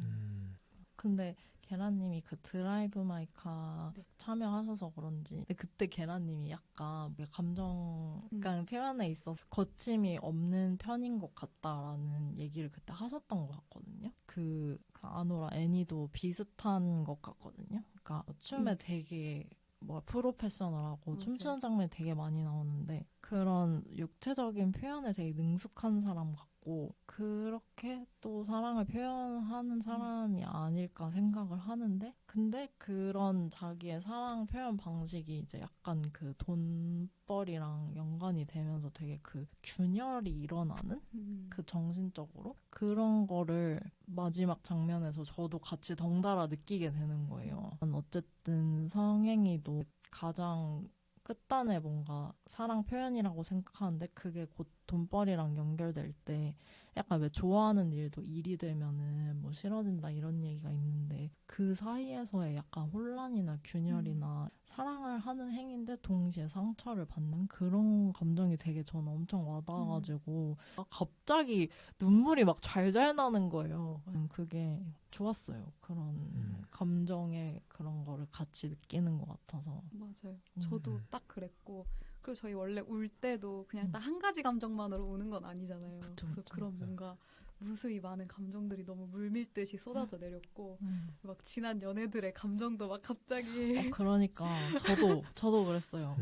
근데 계란님이 그 드라이브 마이카 참여하셔서 그런지 근데 그때 계란님이 약간 감정 표현에 있어서 거침이 없는 편인 것 같다라는 얘기를 그때 하셨던 것 같거든요. 그 아노라 애니도 비슷한 것 같거든요. 그러니까 춤에 되게 프로페셔널하고 춤추는 장면이 되게 많이 나오는데 그런 육체적인 표현에 되게 능숙한 사람 같고 같고 그렇게 또 사랑을 표현하는 사람이 아닐까 생각을 하는데 근데 그런 자기의 사랑 표현 방식이 이제 약간 그 돈벌이랑 연관이 되면서 되게 그 균열이 일어나는 그 정신적으로 그런 거를 마지막 장면에서 저도 같이 덩달아 느끼게 되는 거예요. 어쨌든 성행위도 가장 끝단에 뭔가 사랑 표현이라고 생각하는데 그게 곧 돈벌이랑 연결될 때 약간 왜 좋아하는 일도 일이 되면은 뭐 싫어진다 이런 얘기가 있는데 그 사이에서의 약간 혼란이나 균열이나 사랑을 하는 행위인데 동시에 상처를 받는 그런 감정이 되게 저는 엄청 와닿아가지고 갑자기 눈물이 막 잘잘 나는 거예요. 그게 좋았어요. 그런 감정의 그런 거를 같이 느끼는 것 같아서. 맞아요. 저도 딱 그랬고 그리고 저희 원래 울 때도 그냥 딱 한 가지 감정만으로 우는 건 아니잖아요. 그쵸, 그래서 그쵸. 그런 뭔가 무수히 많은 감정들이 너무 물밀듯이 쏟아져 내렸고 막 지난 연애들의 감정도 막 갑자기 그러니까 저도 그랬어요.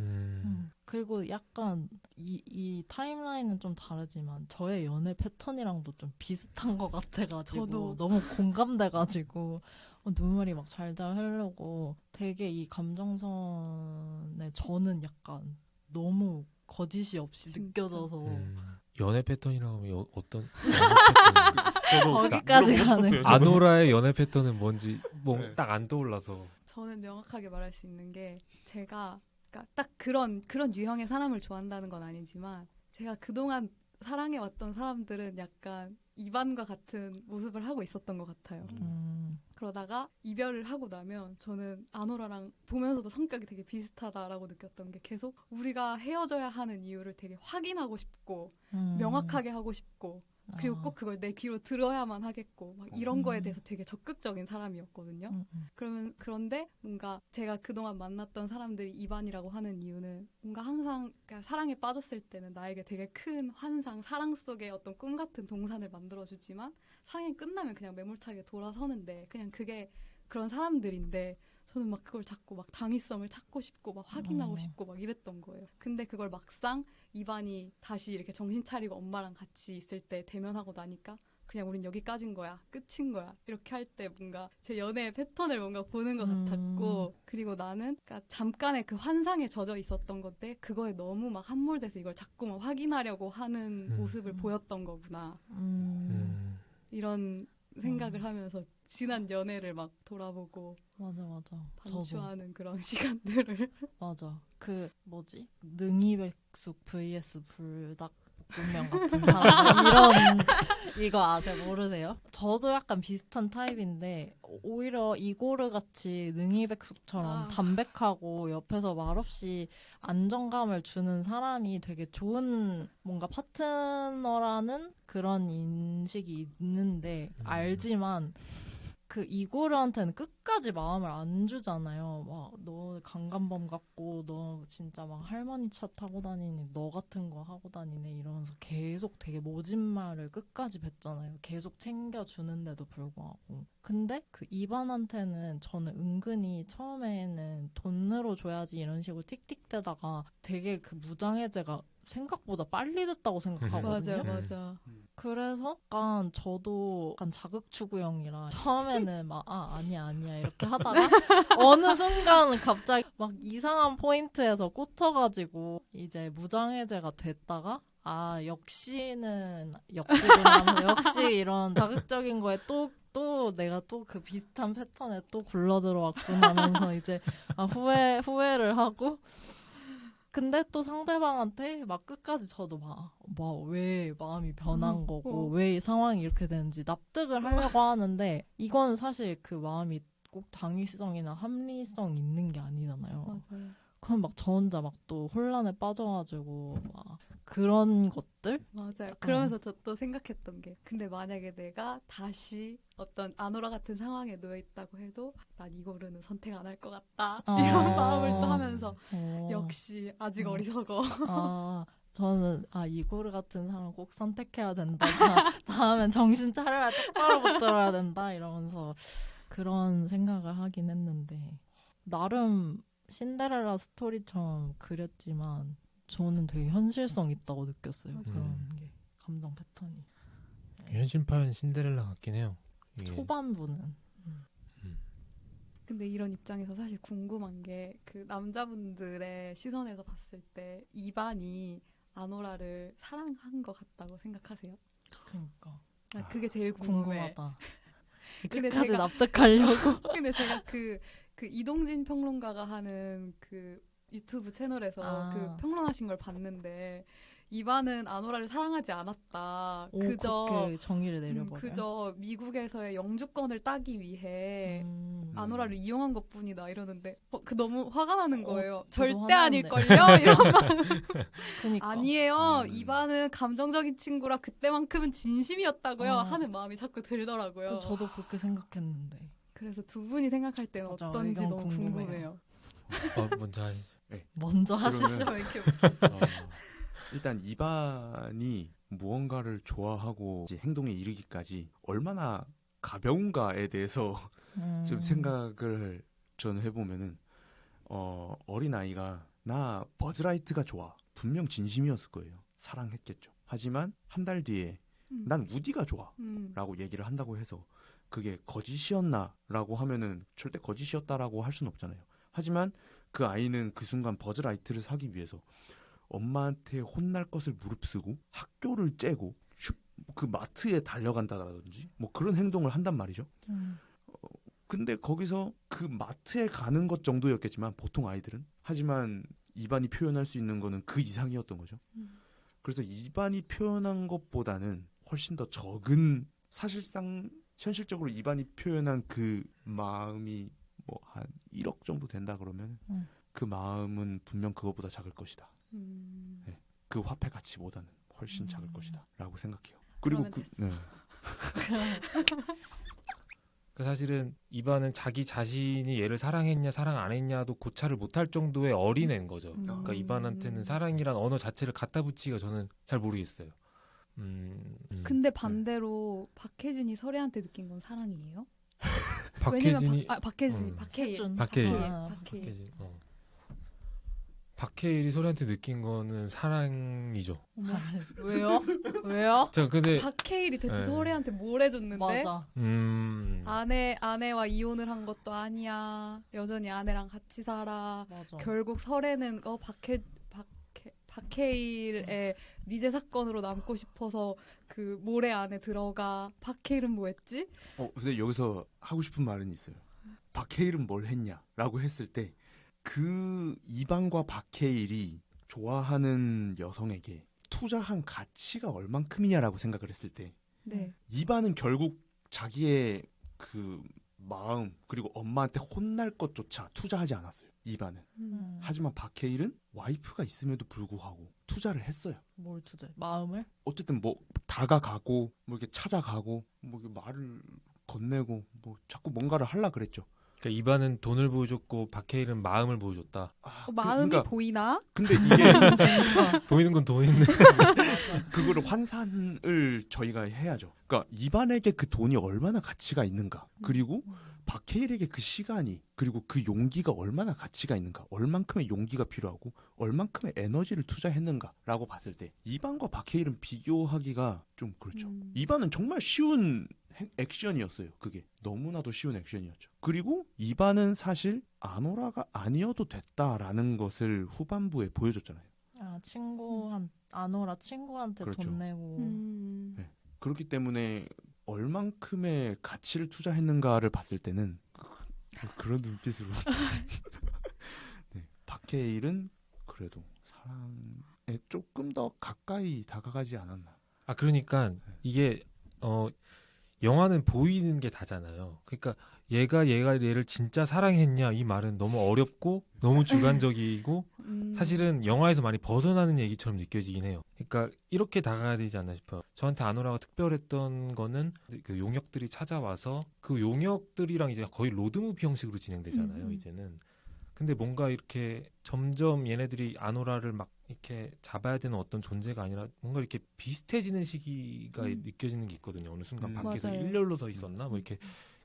그리고 약간 이 타임라인은 좀 다르지만 저의 연애 패턴이랑도 좀 비슷한 것 같아가지고 저도. 너무 공감돼가지고 눈물이 막 잘잘 흐르고 되게 이 감정선에 저는 약간 너무 거짓이 없이 진짜. 느껴져서 연애 패턴이라고 하면 어떤 연애 패턴이 거기까지 가는 아노라의 연애 패턴은 뭔지 뭐 네. 딱 안 떠올라서 저는 명확하게 말할 수 있는 게 제가 그러니까 딱 그런 유형의 사람을 좋아한다는 건 아니지만 제가 그동안 사랑해왔던 사람들은 약간 이반과 같은 모습을 하고 있었던 것 같아요. 그러다가 이별을 하고 나면 저는 아노라랑 보면서도 성격이 되게 비슷하다라고 느꼈던 게 계속 우리가 헤어져야 하는 이유를 되게 확인하고 싶고 명확하게 하고 싶고 그리고 꼭 그걸 내 귀로 들어야만 하겠고 막 이런 거에 대해서 되게 적극적인 사람이었거든요. 그런데 뭔가 제가 그동안 만났던 사람들이 이반이라고 하는 이유는 뭔가 항상 그러니까 사랑에 빠졌을 때는 나에게 되게 큰 환상, 사랑 속의 어떤 꿈 같은 동산을 만들어주지만 사랑이 끝나면 그냥 매몰차게 돌아서는데 그냥 그게 그런 사람들인데 저는 막 그걸 자꾸 막 당위성을 찾고 싶고 막 확인하고 싶고 막 이랬던 거예요. 근데 그걸 막상 이반이 다시 이렇게 정신 차리고 엄마랑 같이 있을 때 대면하고 나니까 그냥 우린 여기까지인 거야. 끝인 거야. 이렇게 할 때 뭔가 제 연애의 패턴을 뭔가 보는 것 같았고 그리고 나는 그러니까 잠깐의 그 환상에 젖어 있었던 건데 그거에 너무 막 함몰돼서 이걸 자꾸만 확인하려고 하는 모습을 보였던 거구나. 이런 생각을 하면서 지난 연애를 막 돌아보고 맞아. 반추하는 그런 시간들을 맞아. 그 뭐지? 능이백숙 vs 불닭볶음면 같은 사람 이런 이거 아세요? 모르세요? 저도 약간 비슷한 타입인데 오히려 이고르 같이 능이백숙처럼 담백하고 옆에서 말없이 안정감을 주는 사람이 되게 좋은 뭔가 파트너라는 그런 인식이 있는데 알지만 그 이고르한테는 끝까지 마음을 안 주잖아요. 막 너 강간범 같고 너 진짜 막 할머니 차 타고 다니니 너 같은 거 하고 다니네 이러면서 계속 되게 모진 말을 끝까지 뱉잖아요. 계속 챙겨주는데도 불구하고. 근데 그 이반한테는 저는 은근히 처음에는 돈으로 줘야지 이런 식으로 틱틱대다가 되게 그 무장해제가 생각보다 빨리 됐다고 생각하거든요. 맞아. 그래서 약간 저도 약간 자극추구형이라 처음에는 막 아니야 이렇게 하다가 어느 순간 갑자기 막 이상한 포인트에서 꽂혀가지고 이제 무장해제가 됐다가 역시구나 역시 이런 자극적인 거에 또 내가 또 그 비슷한 패턴에 또 굴러들어왔구나 하면서 이제 후회를 하고 근데 또 상대방한테 막 끝까지 저도 왜 마음이 변한 거고 왜 이 상황이 이렇게 되는지 납득을 하려고 하는데 이건 사실 그 마음이 꼭 당위성이나 합리성 있는 게 아니잖아요. 맞아요. 그럼 막 저 혼자 막 또 혼란에 빠져가지고 막 그런 것들? 맞아요. 그러면서 저 또 생각했던 게 근데 만약에 내가 다시 어떤 아노라 같은 상황에 놓여 있다고 해도 난 이거를 선택 안 할 것 같다. 이런 마음을 또 하면서 역시 아직 어리석어. 저는 이고르 같은 사람 꼭 선택해야 된다. 다음엔 정신 차려야 똑바로 붙들어야 된다 이러면서 그런 생각을 하긴 했는데 나름 신데렐라 스토리처럼 그렸지만 저는 되게 현실성 있다고 느꼈어요. 그런 게 감정 패턴이. 현실판 신데렐라 같긴 해요. 이게. 초반부는. 근데 이런 입장에서 사실 궁금한 게 그 남자분들의 시선에서 봤을 때 이반이 아노라를 사랑한 것 같다고 생각하세요? 그러니까 아, 그게 제일 궁금해. 궁금하다. 근데 끝까지 제가- 납득하려고. 근데 제가 그 이동진 평론가가 하는 그 유튜브 채널에서 아. 그 평론하신 걸 봤는데 이반은 아노라를 사랑하지 않았다. 오, 그저 그렇게 정의를 내려버려. 그저 미국에서의 영주권을 따기 위해 아노라를 이용한 것뿐이다 이러는데 그 너무 화가 나는 거예요. 저도 절대 화나는데. 아닐걸요? 이런 말. 그러니까. 아니에요. 음. 이반은 감정적인 친구라 그때만큼은 진심이었다고요. 어. 하는 마음이 자꾸 들더라고요. 저도 그렇게 생각했는데. 그래서 두 분이 생각할 때는 맞아, 어떤지 이건 너무 궁금해요. 궁금해요. 먼저 하시죠. 먼저 하시죠. 그러면- 왜 이렇게 웃기지? 일단 이반이 무언가를 좋아하고 이제 행동에 이르기까지 얼마나 가벼운가에 대해서 좀 생각을 저는 해보면은 어린 아이가 나 버즈라이트가 좋아 분명 진심이었을 거예요. 사랑했겠죠. 하지만 한 달 뒤에 난 우디가 좋아 라고 얘기를 한다고 해서 그게 거짓이었나 라고 하면은 절대 거짓이었다라고 할 수는 없잖아요. 하지만 그 아이는 그 순간 버즈라이트를 사기 위해서 엄마한테 혼날 것을 무릅쓰고 학교를 째고 그 마트에 달려간다든지 뭐 그런 행동을 한단 말이죠. 근데 거기서 그 마트에 가는 것 정도였겠지만 보통 아이들은 하지만 이반이 표현할 수 있는 거는 그 이상이었던 거죠. 그래서 이반이 표현한 것보다는 훨씬 더 적은 사실상 현실적으로 이반이 표현한 그 마음이 뭐 한 1억 정도 된다 그러면 그 마음은 분명 그것보다 작을 것이다. 네. 그 화폐 가치보다는 훨씬 작을 것이다 라고 생각해요. 그리고 그러면 됐어. 네. 그 사실은 이반은 자기 자신이 얘를 사랑했냐 사랑 안 했냐도 고찰을 못할 정도의 어린애인 거죠. 그러니까 이반한테는 사랑이란 언어 자체를 갖다 붙이기가 저는 잘 모르겠어요. 근데 반대로 박혜진이 설애한테 느낀 건 사랑이에요? 박혜진이 박혜진, 혜준. 박혜일. 박혜일. 박혜진. 박혜일이 소리한테 느낀 거는 사랑이죠. 왜요? 왜요? 자, 근데 박혜일이 대체 네. 설애한테 뭘 해줬는데? 맞아. 아내와 이혼을 한 것도 아니야. 여전히 아내랑 같이 살아. 맞아. 결국 설애는 박해일의 미제 사건으로 남고 싶어서 그 모래 안에 들어가. 박해일은 뭐 했지? 근데 여기서 하고 싶은 말은 있어요. 박해일은 뭘 했냐라고 했을 때 그 이반과 박해일이 좋아하는 여성에게 투자한 가치가 얼만큼이냐라고 생각을 했을 때 네. 이반은 결국 자기의 그 마음 그리고 엄마한테 혼날 것조차 투자하지 않았어요. 이반은. 하지만 박해일은 와이프가 있음에도 불구하고 투자를 했어요. 뭘 투자? 마음을? 어쨌든 뭐 다가가고 뭐 이렇게 찾아가고 뭐 이렇게 말을 건네고 뭐 자꾸 뭔가를 하려 그랬죠. 그러니까 이반은 돈을 보여줬고 박해일은 마음을 보여줬다. 마음이 그러니까 보이나? 근데 이게 보이는 건 돈 있네. 그거를 환산을 저희가 해야죠. 그러니까 이반에게 그 돈이 얼마나 가치가 있는가, 그리고 박해일에게 그 시간이 그리고 그 용기가 얼마나 가치가 있는가, 얼만큼의 용기가 필요하고 얼만큼의 에너지를 투자했는가라고 봤을 때 이반과 박해일은 비교하기가 좀 그렇죠. 이반은 정말 쉬운 액션이었어요. 그게 너무나도 쉬운 액션이었죠. 그리고 이반은 사실 아노라가 아니어도 됐다라는 것을 후반부에 보여줬잖아요. 아노라 친구한테 그렇죠. 돈 내고. 네. 그렇기 때문에 얼만큼의 가치를 투자했는가를 봤을 때는 그런 눈빛으로 네, 박해일은 그래도 사랑에 조금 더 가까이 다가가지 않았나. 그러니까 이게 영화는 보이는 게 다잖아요. 그러니까 얘가 얘를 진짜 사랑했냐 이 말은 너무 어렵고 너무 주관적이고 사실은 영화에서 많이 벗어나는 얘기처럼 느껴지긴 해요. 그러니까 이렇게 다가가야 되지 않나 싶어요. 저한테 아노라가 특별했던 거는 그 용역들이 찾아와서 그 용역들이랑 이제 거의 로드무비 형식으로 진행되잖아요. 이제는. 근데 뭔가 이렇게 점점 얘네들이 아노라를 막 이렇게 잡아야 되는 어떤 존재가 아니라 뭔가 이렇게 비슷해지는 시기가 느껴지는 게 있거든요. 어느 순간 밖에서 맞아요. 일렬로 서 있었나 뭐 이렇게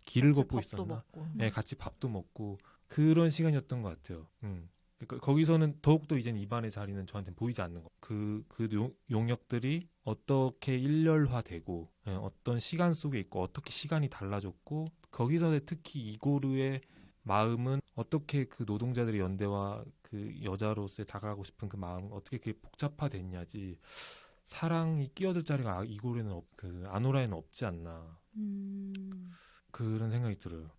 길을 걷고 밥도 있었나. 먹고. 네, 같이 밥도 먹고 그런 시간이었던 것 같아요. 그러니까 거기서는 더욱더 이제는 이반의 자리는 저한테는 보이지 않는 거. 용역들이 어떻게 일렬화되고 어떤 시간 속에 있고 어떻게 시간이 달라졌고 거기서 특히 이고르의 마음은 어떻게 그 노동자들의 연대와 그 여자로서의 다가가고 싶은 그 마음 어떻게 그게 복잡화됐냐지 사랑이 끼어들 자리가 이고르는 그 아노라에는 없지 않나 그런 생각이 들어요.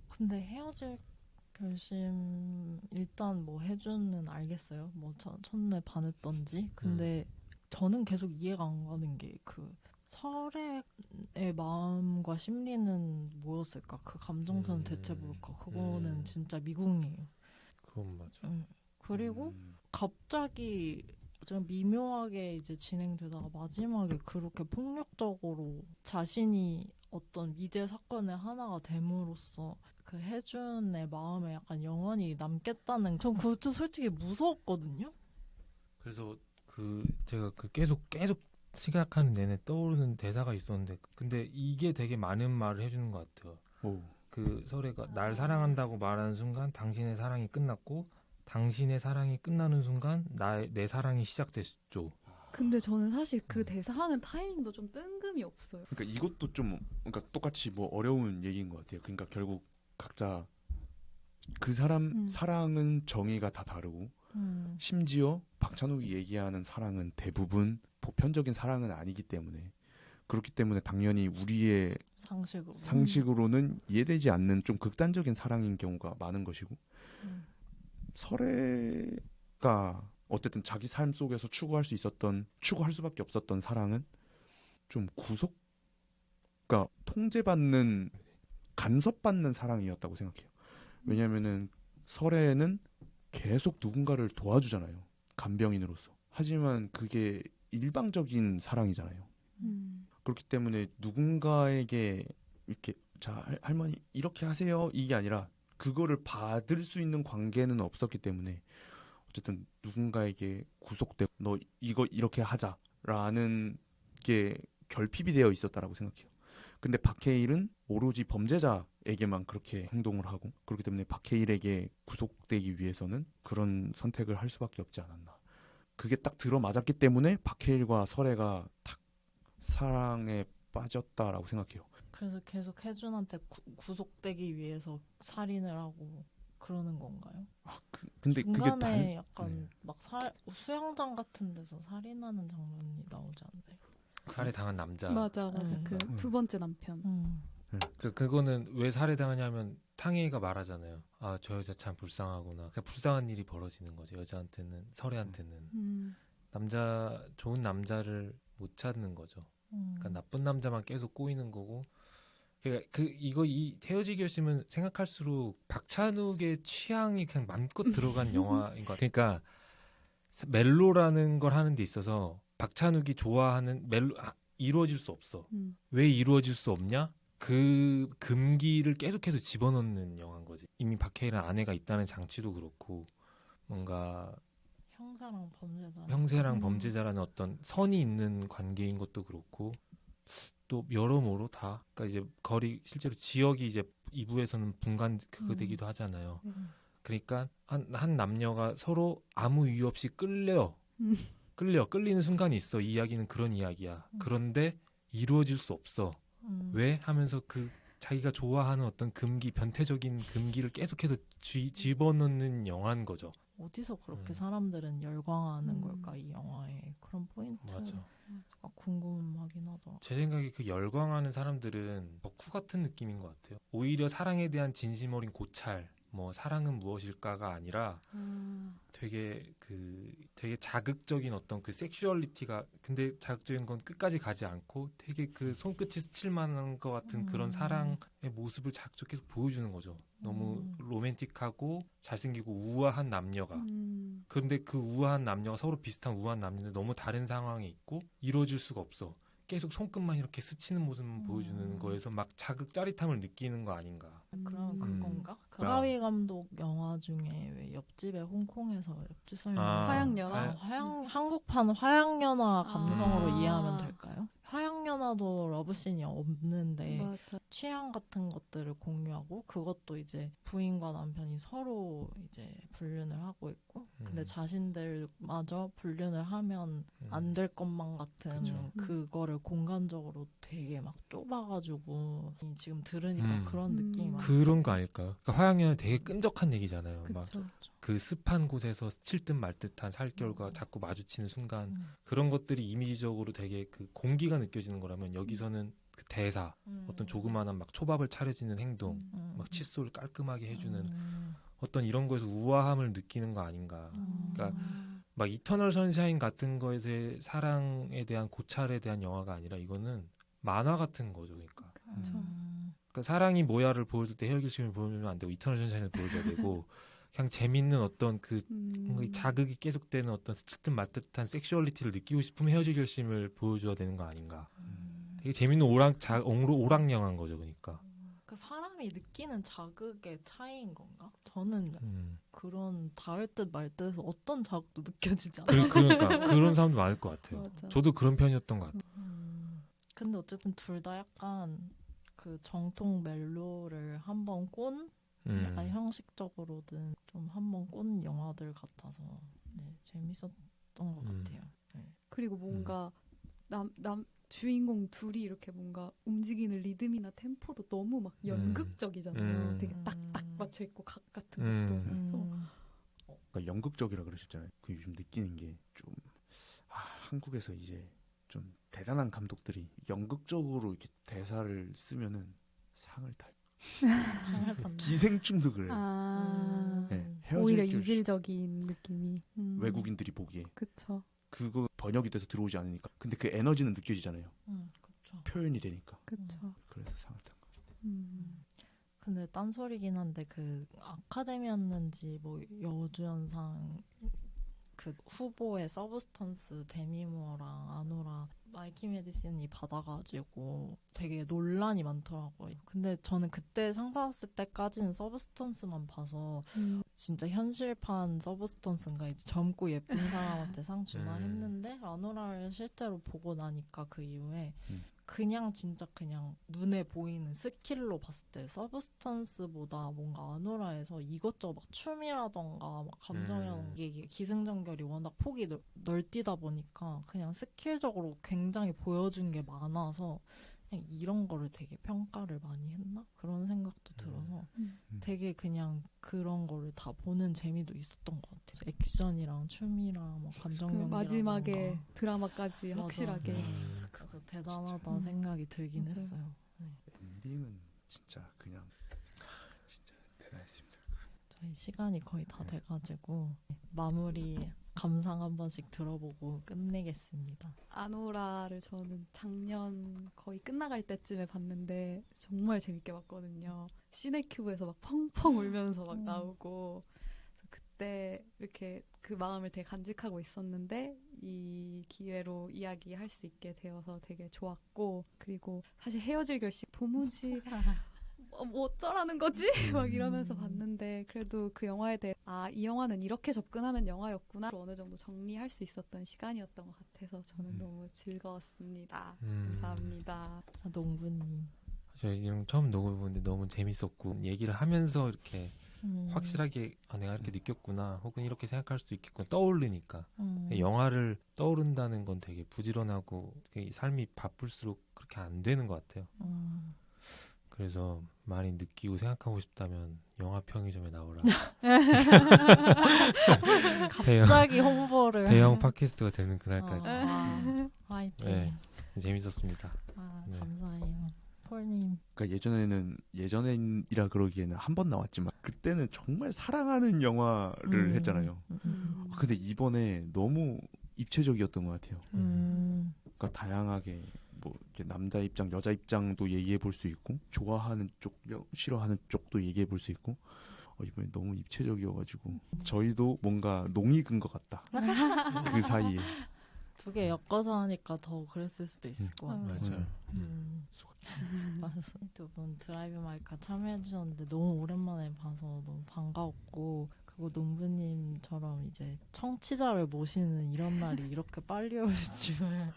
근데 헤어질 결심 일단 뭐 해주는 알겠어요. 뭐 첫눈에 반했던지. 근데 저는 계속 이해가 안 가는 게 그 설애의 마음과 심리는 뭐였을까? 그 감정선은 대체 뭘까? 그거는 진짜 미궁이에요. 그건 맞아. 그리고 갑자기 좀 미묘하게 이제 진행되다가 마지막에 그렇게 폭력적으로 자신이 어떤 미제 사건의 하나가 됨으로써 그 혜준의 마음에 약간 영원히 남겠다는 전 그것도 솔직히 무서웠거든요. 그래서 제가 계속 생각하는 내내 떠오르는 대사가 있었는데 근데 이게 되게 많은 말을 해주는 것 같아요. 그 설애가 날 사랑한다고 말하는 순간 당신의 사랑이 끝났고 당신의 사랑이 끝나는 순간 내 사랑이 시작됐죠. 근데 저는 사실 그 대사 하는 타이밍도 좀 뜬금이 없어요. 그러니까 이것도 좀 그러니까 똑같이 뭐 어려운 얘기인 것 같아요. 그러니까 결국 각자 그 사람 사랑은 정의가 다 다르고 심지어 박찬욱이 얘기하는 사랑은 대부분 보편적인 사랑은 아니기 때문에 그렇기 때문에 당연히 우리의 상식으로는 이해되지 않는 좀 극단적인 사랑인 경우가 많은 것이고 설애가 어쨌든 자기 삶 속에서 추구할 수밖에 없었던 사랑은 좀 그러니까 통제받는 간섭받는 사랑이었다고 생각해요. 왜냐하면은 설애는 계속 누군가를 도와주잖아요. 간병인으로서. 하지만 그게 일방적인 사랑이잖아요. 그렇기 때문에 누군가에게 이렇게 자 할머니 이렇게 하세요 이게 아니라 그거를 받을 수 있는 관계는 없었기 때문에 어쨌든 누군가에게 구속되고 너 이거 이렇게 하자라는 게 결핍이 되어 있었다라고 생각해요. 근데 박해일은 오로지 범죄자에게만 그렇게 행동을 하고 그렇기 때문에 박해일에게 구속되기 위해서는 그런 선택을 할 수밖에 없지 않았나. 그게 딱 들어맞았기 때문에 박해일과 설애가 탁 사랑에 빠졌다라고 생각해요. 그래서 계속 혜준한테 구속되기 위해서 살인을 하고 그러는 건가요? 근데 중간에 그게 약간 막 수영장 같은 데서 살인하는 장면이 나오지 않나요? 살해당한 남자. 맞아. 그 두 번째 남편. 그거는 왜 살해당하냐면 탕웨이가 말하잖아요. 아, 저 여자 참 불쌍하구나. 그냥 불쌍한 일이 벌어지는 거죠. 여자한테는 설애한테는 좋은 남자를 못 찾는 거죠. 그러니까 나쁜 남자만 계속 꼬이는 거고. 그러니까 이 헤어질 결심은 생각할수록 박찬욱의 취향이 그냥 맘껏 들어간 영화인 것 같아요. 그러니까 멜로라는 걸 하는 데 있어서 박찬욱이 좋아하는 멜로 이루어질 수 없어. 왜 이루어질 수 없냐? 그 금기를 계속해서 집어넣는 영화인 거지. 이미 박해일은 아내가 있다는 장치도 그렇고 뭔가 형사랑 범죄자라는 어떤 선이 있는 관계인 것도 그렇고 또 여러모로 다 그러니까 이제 실제로 지역이 이제 2부에서는 분간 그거 되기도 하잖아요. 그러니까 한 남녀가 서로 아무 이유 없이 끌리는 순간이 있어. 이 이야기는 그런 이야기야. 그런데 이루어질 수 없어. 왜? 하면서 그 자기가 좋아하는 어떤 변태적인 금기를 계속해서 집어넣는 영화인 거죠. 어디서 그렇게 사람들은 열광하는 걸까 이 영화에 그런 포인트가 궁금하긴 하더라. 제 생각에 그 열광하는 사람들은 덕후 같은 느낌인 것 같아요. 오히려 사랑에 대한 진심 어린 고찰, 뭐 사랑은 무엇일까가 아니라 되게 자극적인 어떤 그 섹슈얼리티가 근데 자극적인 건 끝까지 가지 않고 되게 그 손끝이 스칠만한 것 같은 그런 사랑의 모습을 자극적으로 계속 보여주는 거죠. 너무 로맨틱하고 잘생기고 우아한 남녀가 그런데 그 우아한 남녀가 서로 비슷한 우아한 남녀인데 너무 다른 상황에 있고 이루어질 수가 없어. 계속 손끝만 이렇게 스치는 모습만 보여주는 거에서 막 짜릿함을 느끼는 거 아닌가. 그러면 그건가? 가가위 감독 영화 중에 왜 옆집에 홍콩에서 옆집 살면 화양연화? 한국판 화양연화 감성으로 이해하면 될까요? 화양연화도 러브씬이 없는데 맞아. 취향 같은 것들을 공유하고 그것도 이제 부인과 남편이 서로 이제 불륜을 하고 있고 근데 자신들마저 불륜을 하면 안 될 것만 같은 그쵸. 그거를 공간적으로 되게 막 좁아가지고 지금 들으니까 그런 느낌이 많이 그런 거 아닐까요? 그러니까 화양연은 되게 끈적한 얘기잖아요. 막 그쵸. 그 습한 곳에서 스칠 듯 말 듯한 살결과 자꾸 마주치는 순간 그런 것들이 이미지적으로 되게 그 공기가 느껴지는 거라면 여기서는 그 대사, 어떤 조그마한 막 초밥을 차려지는 행동, 막 칫솔 깔끔하게 해주는 어떤 이런 거에서 우아함을 느끼는 거 아닌가. 그러니까 막 이터널 선샤인 같은 거에서의 사랑에 대한 고찰에 대한 영화가 아니라 이거는 만화 같은 거죠. 그러니까. 그러니까 사랑이 뭐야를 보여줄 때 헤어질심을 보여주면 안 되고 이터널 선샤인을 보여줘야 되고 그냥 재밌는 어떤 그 뭔가 이 자극이 계속되는 어떤 스칠 듯 말 듯한 섹슈얼리티를 느끼고 싶으면 헤어질 결심을 보여줘야 되는 거 아닌가. 되게 재밌는 오락 영화인 거죠. 그러니까. 그 사람이 느끼는 자극의 차이인 건가? 저는 그런 닿을 듯 말 듯해서 어떤 자극도 느껴지지 않아요. 그러니까 그런 사람도 많을 것 같아요. 맞아. 저도 그런 편이었던 것 같아요. 근데 어쨌든 둘 다 약간 그 정통 멜로를 한번 꼰 약간 형식적으로든 좀 한번 꼰 영화들 같아서 네, 재밌었던 것 같아요. 네. 그리고 뭔가 남 주인공 둘이 이렇게 뭔가 움직이는 리듬이나 템포도 너무 막 연극적이잖아요. 되게 딱딱 맞춰 있고 각 같은 것도. 그러니까 연극적이라 그러셨잖아요. 그 요즘 느끼는 게 좀 한국에서 이제 좀 대단한 감독들이 연극적으로 이렇게 대사를 쓰면은 상을 타요. 기생충도 그래요. 네, 오히려 헤어질 결심. 이질적인 느낌이. 외국인들이 보기에 그쵸. 그거 번역이 돼서 들어오지 않으니까. 근데 그 에너지는 느껴지잖아요. 그렇죠. 표현이 되니까. 그쵸. 그래서 상을 탄 거죠. 근데 딴소리긴 한데 그 아카데미였는지 뭐 여주연상 그 후보의 서브스턴스 데미 무어랑 아노라 마이키 메디슨이 받아가지고 되게 논란이 많더라고요. 근데 저는 그때 상 받았을 때까지는 서브스턴스만 봐서 진짜 현실판 서브스턴스인가 이제 젊고 예쁜 사람한테 상 주나 했는데 아노라를 실제로 보고 나니까 그 이후에 그냥 진짜 그냥 눈에 보이는 스킬로 봤을 때 서브스턴스보다 뭔가 아노라에서 이것저것 막 춤이라던가 막 감정이라던가 이게 기승전결이 워낙 폭이 넓디다 보니까 그냥 스킬적으로 굉장히 보여준 게 많아서 그냥 이런 거를 되게 평가를 많이 했나? 그런 생각도 들어서 되게 그냥 그런 거를 다 보는 재미도 있었던 것 같아요. 액션이랑 춤이랑 뭐 감정 그 연기랑 마지막에 드라마까지 맞아. 확실하게. 그래서 대단하다 생각이 들긴 맞아요. 했어요. 네. 엔딩은 진짜 그냥 진짜 대단했습니다. 저희 시간이 거의 다 돼가지고 마무리 감상 한 번씩 들어보고 끝내겠습니다. 아노라를 저는 작년 거의 끝나갈 때쯤에 봤는데 정말 재밌게 봤거든요. 시네큐브에서 막 펑펑 울면서 막 나오고 그때 이렇게 그 마음을 되게 간직하고 있었는데 이 기회로 이야기할 수 있게 되어서 되게 좋았고 그리고 사실 헤어질 결심 도무지 뭐 어쩌라는 거지? 막 이러면서 봤는데 그래도 그 영화에 대해 이 영화는 이렇게 접근하는 영화였구나 어느 정도 정리할 수 있었던 시간이었던 것 같아서 저는 너무 즐거웠습니다. 감사합니다. 자, 농부님. 저 이런 처음 녹음해보는데 너무 재밌었고 얘기를 하면서 이렇게 확실하게 내가 이렇게 느꼈구나 혹은 이렇게 생각할 수도 있겠구나 떠오르니까 영화를 떠오른다는 건 되게 부지런하고 되게 삶이 바쁠수록 그렇게 안 되는 것 같아요. 그래서 많이 느끼고 생각하고 싶다면 영화 평의점에 나오라. 갑자기 홍보를. 대형 팟캐스트가 되는 그날까지. 화이팅. 네, 재밌었습니다. 네. 감사해요. 폴님. 그러니까 예전이라 그러기에는 한 번 나왔지만 그때는 정말 사랑하는 영화를 했잖아요. 근데 이번에 너무 입체적이었던 것 같아요. 그러니까 다양하게 뭐 이렇게 남자 입장, 여자 입장도 얘기해 볼 수 있고 좋아하는 쪽, 싫어하는 쪽도 얘기해 볼 수 있고 이번에 너무 입체적이어가지고 저희도 뭔가 농이 근 것 같다. 그 사이에 두 개 엮어서 하니까 더 그랬을 수도 있을 것 같아요. 맞아요. 두 분 드라이브 마이카 참여해주셨는데 너무 오랜만에 봐서 너무 반가웠고 그리고 농부님처럼 이제 청취자를 모시는 이런 날이 이렇게 빨리 올 줄을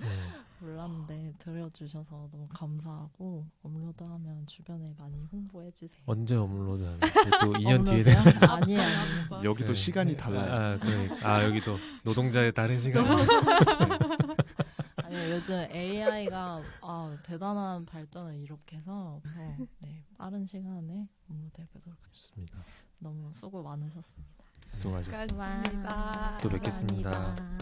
몰랐는데 들어주셔서 너무 감사하고 업로드하면 주변에 많이 홍보해주세요. 언제 업로드하는? 또 2년 뒤에 업로드요? 아니에요. 여기도 시간이 달라요. 여기도 노동자의 다른 시간. 아니요, 요즘 AI가 대단한 발전을 일으켜서 네, 빠른 시간에 업로드해보도록 하겠습니다. 좋습니다. 너무 수고 많으셨습니다. 수고하셨습니다. 수고하셨습니다. 또 뵙겠습니다. 감사합니다.